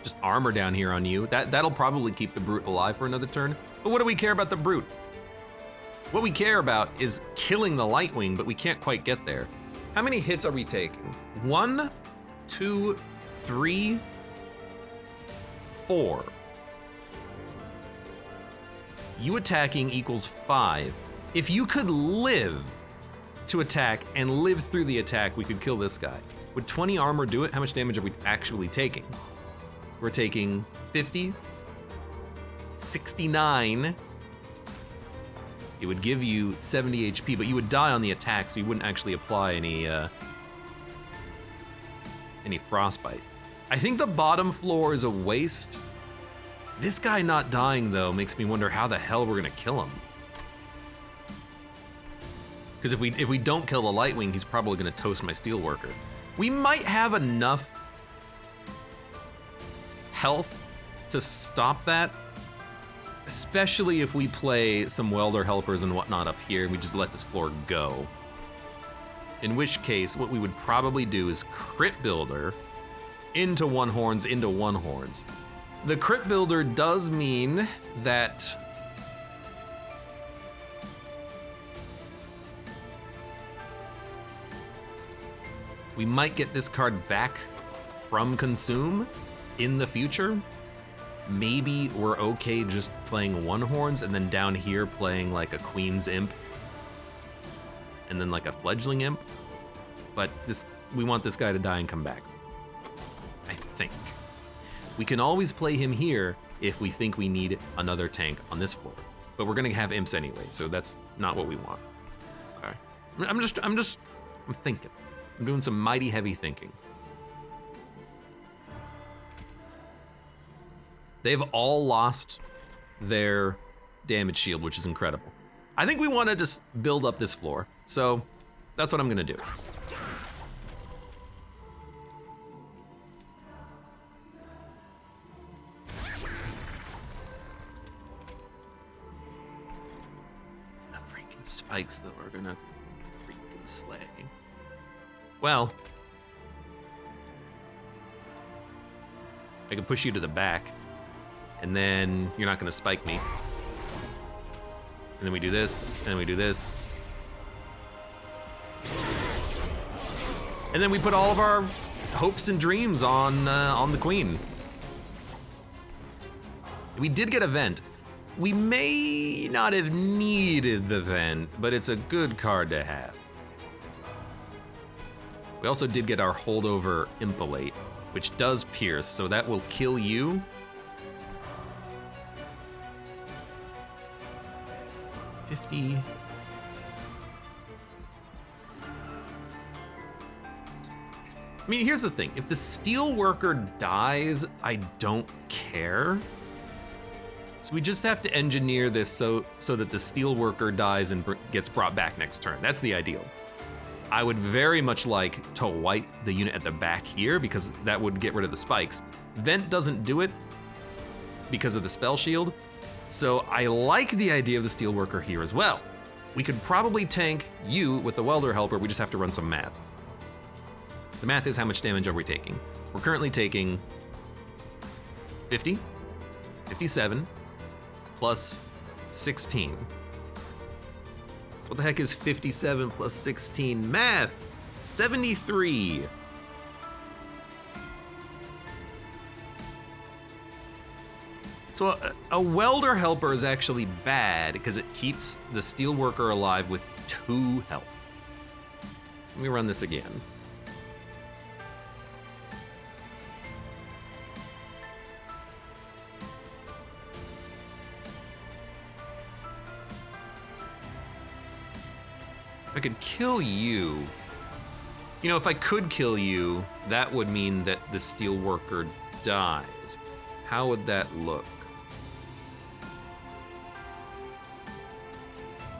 just armor down here on you. That'll probably keep the brute alive for another turn. But what do we care about the brute? What we care about is killing the Lightwing, but we can't quite get there. How many hits are we taking? 1, 2, 3, 4. You attacking equals 5. If you could live to attack and live through the attack, we could kill this guy. Would 20 armor do it? How much damage are we actually taking? We're taking 50, 69. It would give you 70 HP, but you would die on the attack, so you wouldn't actually apply any frostbite. I think the bottom floor is a waste. This guy not dying, though, makes me wonder how the hell we're gonna kill him. Because if we don't kill the Lightwing, he's probably gonna toast my Steelworker. We might have enough health to stop that, especially if we play some welder helpers and whatnot up here and we just let this floor go. In which case, what we would probably do is crit builder into one horns, into one horns. The crit builder does mean that we might get this card back from consume in the future. Maybe we're okay just playing one horns and then down here playing like a Queen's Imp and then like a Fledgling Imp. But we want this guy to die and come back, I think. We can always play him here if we think we need another tank on this floor. But we're gonna have imps anyway, so that's not what we want. Okay. I'm thinking. I'm doing some mighty heavy thinking. They've all lost their damage shield, which is incredible. I think we want to just build up this floor, so that's what I'm gonna do. spikes, though, are gonna freaking slay. Well, I can push you to the back, and then you're not gonna spike me. And then we do this, and we do this. And then we put all of our hopes and dreams on the queen. We did get a vent. We may not have needed the vent, but it's a good card to have. We also did get our holdover Impalate, which does pierce, so that will kill you. I mean, here's the thing. If the Steelworker dies, I don't care. So we just have to engineer this so that the Steelworker dies and gets brought back next turn. That's the ideal. I would very much like to wipe the unit at the back here because that would get rid of the spikes. Vent doesn't do it because of the spell shield. So I like the idea of the Steelworker here as well. We could probably tank you with the Welder Helper. We just have to run some math. The math is how much damage are we taking? We're currently taking 50, 57, plus 16. So what the heck is 57 plus 16? Math! 73. So a Welder Helper is actually bad because it keeps the Steelworker alive with 2 health. Let me run this again. If I could kill you, you know, if I could kill you, that would mean that the Steelworker dies. How would that look?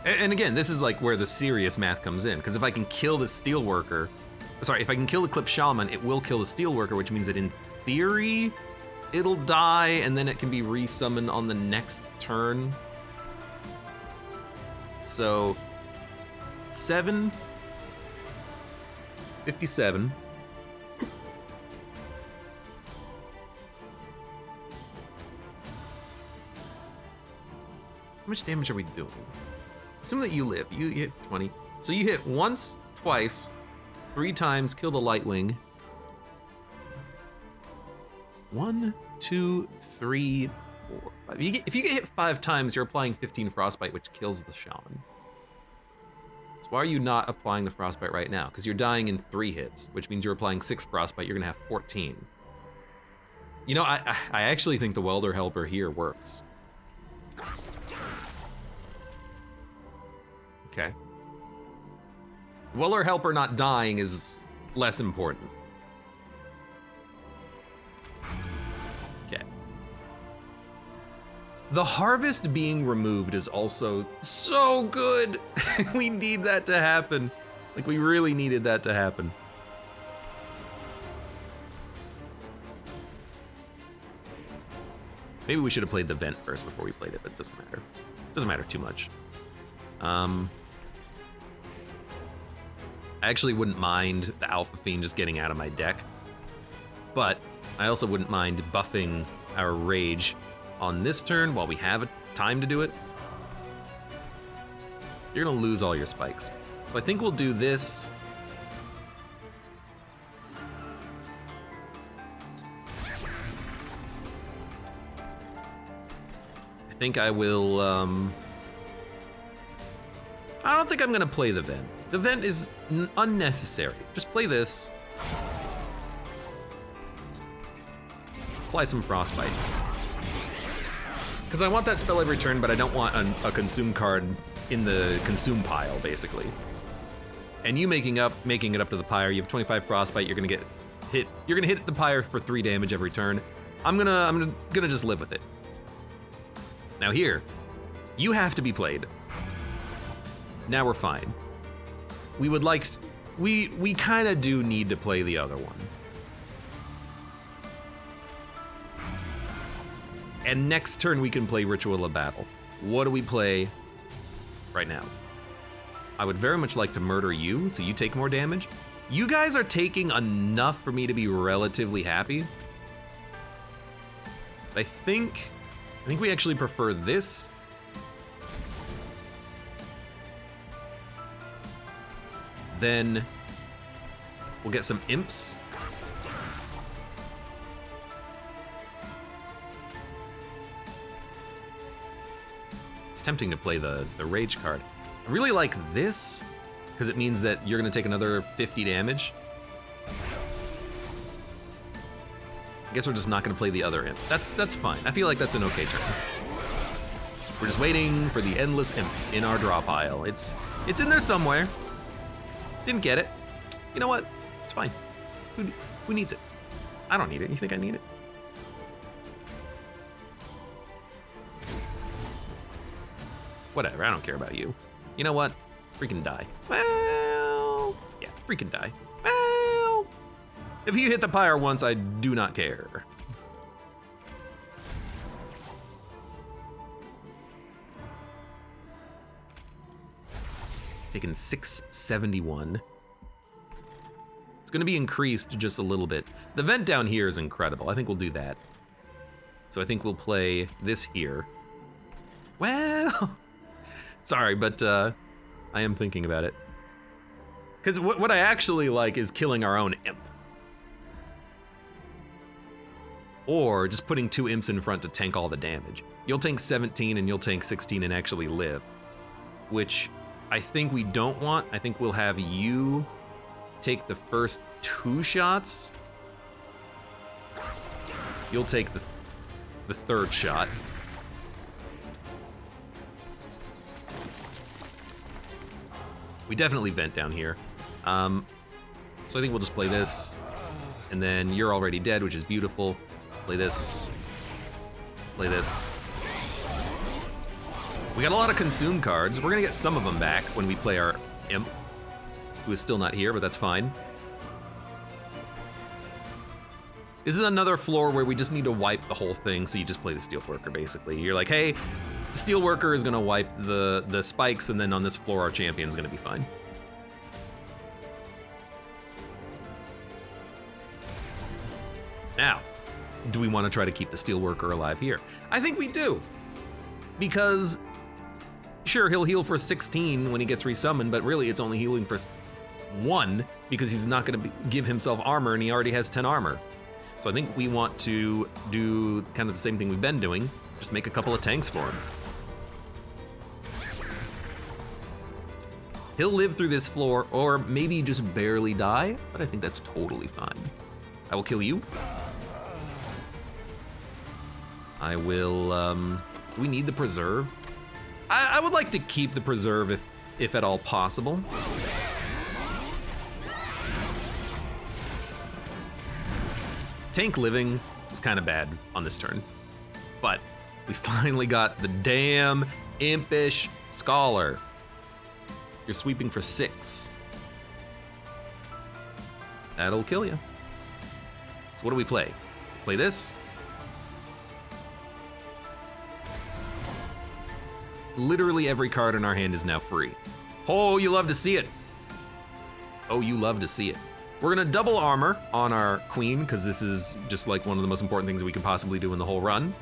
And again, this is like where the serious math comes in, because if I can kill the Steelworker, sorry, if I can kill the Clip Shaman, it will kill the Steelworker, which means that in theory, it'll die, and then it can be resummoned on the next turn. So, 7, 57. How much damage are we doing? Assume that you live. You hit 20. So you hit once, twice, 3 times, kill the Lightwing. 1, 2, 3, 4, 5. If you get hit 5 times, you're applying 15 Frostbite, which kills the Shaman. So why are you not applying the Frostbite right now? Because you're dying in 3 hits, which means you're applying 6 Frostbite. You're gonna have 14. You know, I actually think the Welder Helper here works. Okay. Welder Helper not dying is less important. Okay. The Harvest being removed is also so good. We need that to happen. Like, we really needed that to happen. Maybe we should have played the Vent first before we played it, but it doesn't matter. It doesn't matter too much. I actually wouldn't mind the Alpha Fiend just getting out of my deck, but I also wouldn't mind buffing our Rage on this turn while we have time to do it. You're gonna lose all your spikes. So I think we'll do this. I think I will, I don't think I'm gonna play the Vent. The Vent is unnecessary. Just play this. Apply some Frostbite. Because I want that spell every turn, but I don't want a consume card in the consume pile, basically. And you making it up to the pyre, you have 25 Frostbite, you're gonna get hit. You're gonna hit the pyre for 3 damage every turn. I'm gonna just live with it. Now here, you have to be played. Now we're fine. We would like, we kind of do need to play the other one. And next turn we can play Ritual of Battle. What do we play right now? I would very much like to murder you, so you take more damage. You guys are taking enough for me to be relatively happy. I think we actually prefer this. Then we'll get some imps. It's tempting to play the rage card. I really like this, because it means that you're gonna take another 50 damage. I guess we're just not gonna play the other imp. That's fine. I feel like that's an okay turn. We're just waiting for the endless imp in our draw pile. It's in there somewhere. Didn't get it. You know what? It's fine. Who needs it? I don't need it. You think I need it? Whatever, I don't care about you. You know what? Freaking die. Well, yeah, freaking die. Well, if you hit the pyre once, I do not care. Taking 671. It's gonna be increased just a little bit. The vent down here is incredible. I think we'll do that. So I think we'll play this here. Well, sorry, but I am thinking about it. Because what I actually like is killing our own imp. Or just putting 2 imps in front to tank all the damage. You'll tank 17 and you'll tank 16 and actually live. Which I think we don't want. I think we'll have you take the first 2 shots. You'll take the third shot. We definitely vent down here. So I think we'll just play this. And then you're already dead, which is beautiful. Play this. Play this. We got a lot of consume cards. We're gonna get some of them back when we play our imp, who is still not here, but that's fine. This is another floor where we just need to wipe the whole thing, so you just play the Steelworker, basically. You're like, hey, the Steelworker is gonna wipe the spikes, and then on this floor, our champion's gonna be fine. Now, do we want to try to keep the Steelworker alive here? I think we do. Because, sure, he'll heal for 16 when he gets resummoned, but really it's only healing for 1 because he's not going to give himself armor and he already has 10 armor. So I think we want to do kind of the same thing we've been doing, just make a couple of tanks for him. He'll live through this floor or maybe just barely die, but I think that's totally fine. I will kill you. I will, do we need the preserve? I would like to keep the preserve if at all possible. Tank living is kind of bad on this turn, but we finally got the damn impish scholar. You're sweeping for 6. That'll kill you. So what do we play? Play this. Literally every card in our hand is now free. Oh, you love to see it. Oh, you love to see it. We're gonna double armor on our queen, because this is just like one of the most important things we can possibly do in the whole run,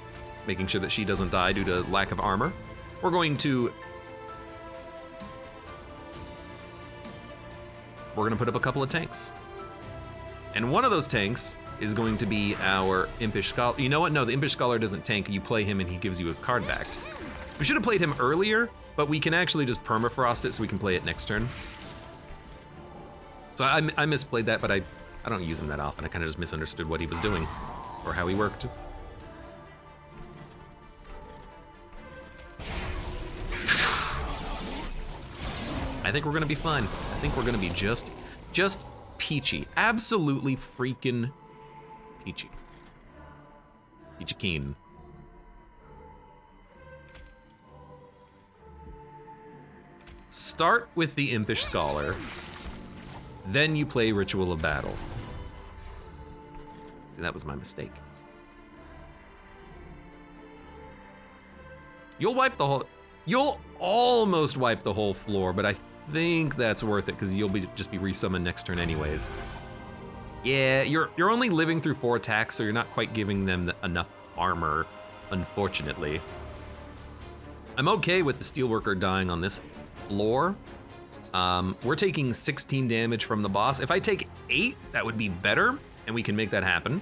making sure that she doesn't die due to lack of armor. We're gonna put up a couple of tanks. And one of those tanks is going to be our Impish Scholar. You know what? No, the Impish Scholar doesn't tank. You play him and he gives you a card back. We should have played him earlier, but we can actually just permafrost it so we can play it next turn. So I misplayed that, but I don't use him that often. I kind of just misunderstood what he was doing or how he worked. I think we're gonna be fine. I think we're gonna be just peachy. Absolutely freaking peachy. Peachy keen. Start with the Impish Scholar, then you play Ritual of Battle. See, that was my mistake. You'll almost wipe the whole floor, but I think that's worth it, because you'll just be resummoned next turn anyways. Yeah, you're only living through 4 attacks, so you're not quite giving them enough armor, unfortunately. I'm okay with the Steelworker dying on this floor. We're taking 16 damage from the boss. If I take 8, that would be better, and we can make that happen.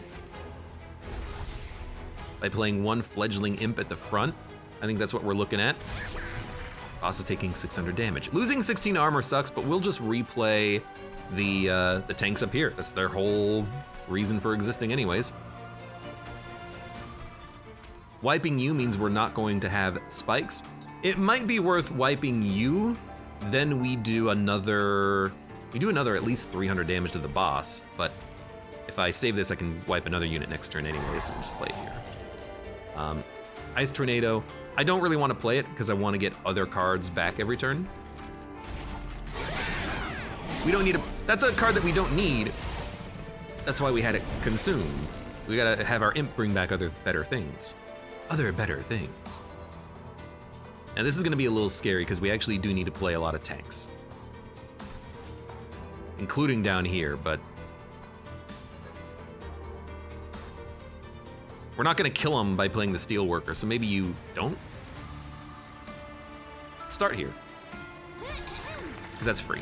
By playing 1 fledgling imp at the front, I think that's what we're looking at. Boss is taking 600 damage. Losing 16 armor sucks, but we'll just replay the tanks up here. That's their whole reason for existing anyways. Wiping you means we're not going to have spikes. It might be worth wiping you, then we do another at least 300 damage to the boss, but if I save this, I can wipe another unit next turn anyways, so we'll just play it here. Ice Tornado, I don't really want to play it because I want to get other cards back every turn. We don't need that's a card that we don't need. That's why we had it consumed. We gotta have our imp bring back other better things. Other better things. Now this is gonna be a little scary because we actually do need to play a lot of tanks. Including down here, but we're not gonna kill him by playing the Steelworker, so maybe you don't? Start here, because that's free.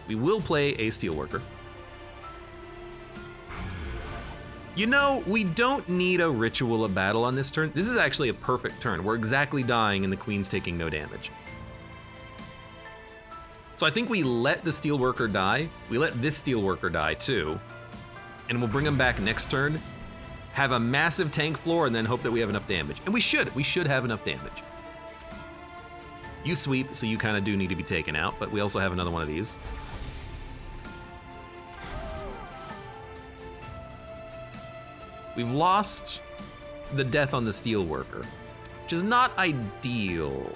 We will play a Steelworker. You know, we don't need a Ritual of Battle on this turn. This is actually a perfect turn. We're exactly dying and the Queen's taking no damage. So I think we let the Steelworker die. We let this Steelworker die too. And we'll bring him back next turn, have a massive tank floor, and then hope that we have enough damage. And we should have enough damage. You sweep, so you kind of do need to be taken out, but we also have another one of these. We've lost the death on the Steelworker, which is not ideal.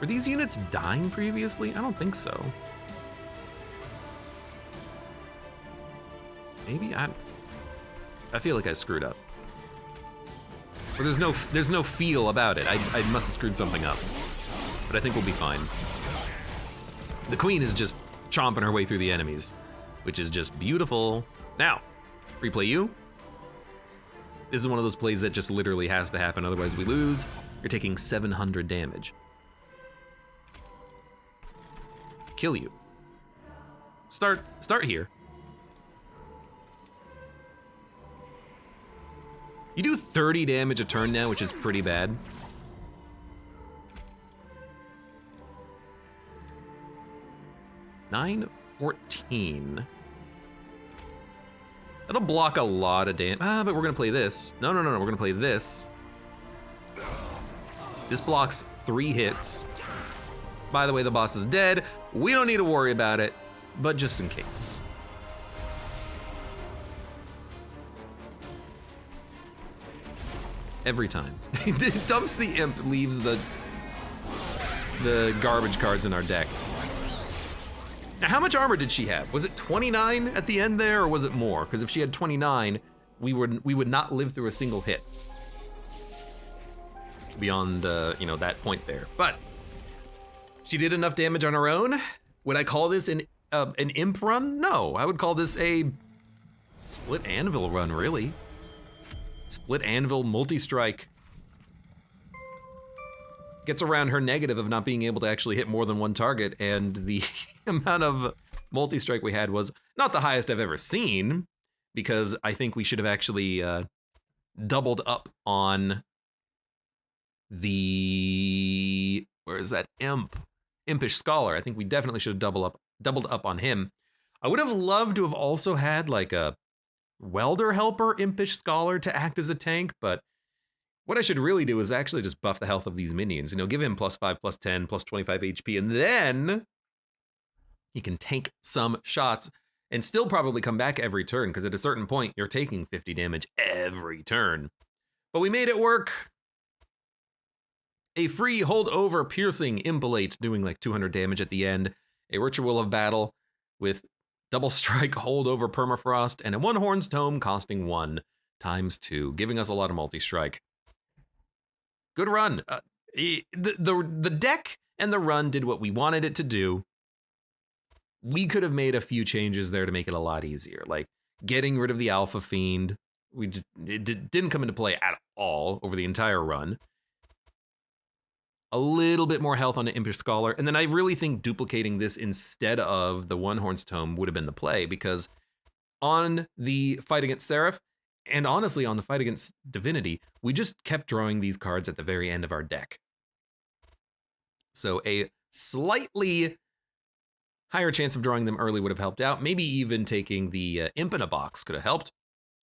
Were these units dying previously? I don't think so. Maybe I feel like I screwed up. Or there's no feel about it. I must have screwed something up. But I think we'll be fine. The Queen is just chomping her way through the enemies, which is just beautiful. Now, replay you. This is one of those plays that just literally has to happen, otherwise we lose. You're taking 700 damage. Kill you. Start here. You do 30 damage a turn now, which is pretty bad. $9.14. That'll block a lot of damage. But we're gonna play this. No, we're gonna play this. This blocks 3 hits. By the way, the boss is dead. We don't need to worry about it, but just in case. Every time. It dumps the imp, leaves the garbage cards in our deck. Now, how much armor did she have? Was it 29 at the end there, or was it more? Because if she had 29, we would not live through a single hit beyond that point there. But she did enough damage on her own. Would I call this an imp run? No, I would call this a split anvil run, really. Split anvil multi-strike. Gets around her negative of not being able to actually hit more than one target, and the amount of multi-strike we had was not the highest I've ever seen, because I think we should have actually doubled up on the, where is that impish scholar. I think we definitely should have doubled up on him. I would have loved to have also had like a welder helper impish scholar to act as a tank, but what I should really do is actually just buff the health of these minions. Give him +5, +10, +25 HP, and then he can tank some shots and still probably come back every turn, because at a certain point, you're taking 50 damage every turn. But we made it work. A free holdover piercing impalate doing like 200 damage at the end. A Ritual of Battle with double strike holdover permafrost, and a one horn's tome costing 1. 2x, giving us a lot of multi-strike. Good run. The deck and the run did what we wanted it to do. We could have made a few changes there to make it a lot easier, like getting rid of the Alpha Fiend. It didn't come into play at all over the entire run. A little bit more health on the Impish Scholar, and then I really think duplicating this instead of the One Horn's Tome would have been the play, because on the fight against Seraph, and honestly on the fight against Divinity, we just kept drawing these cards at the very end of our deck. So a slightly higher chance of drawing them early would have helped out. Maybe even taking the Imp in a box could have helped.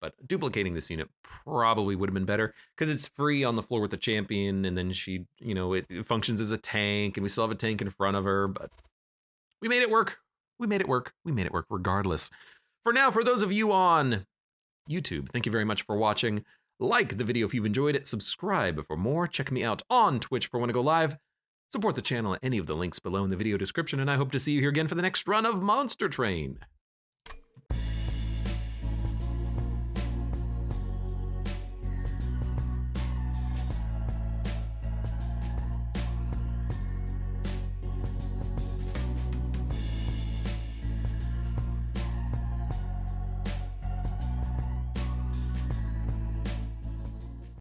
But duplicating this unit probably would have been better, because it's free on the floor with the champion, and then she, it functions as a tank, and we still have a tank in front of her, but we made it work. We made it work regardless. For now, for those of you on YouTube, thank you very much for watching. Like the video if you've enjoyed it, subscribe for more, check me out on Twitch for when I go live, support the channel at any of the links below in the video description, and I hope to see you here again for the next run of Monster Train.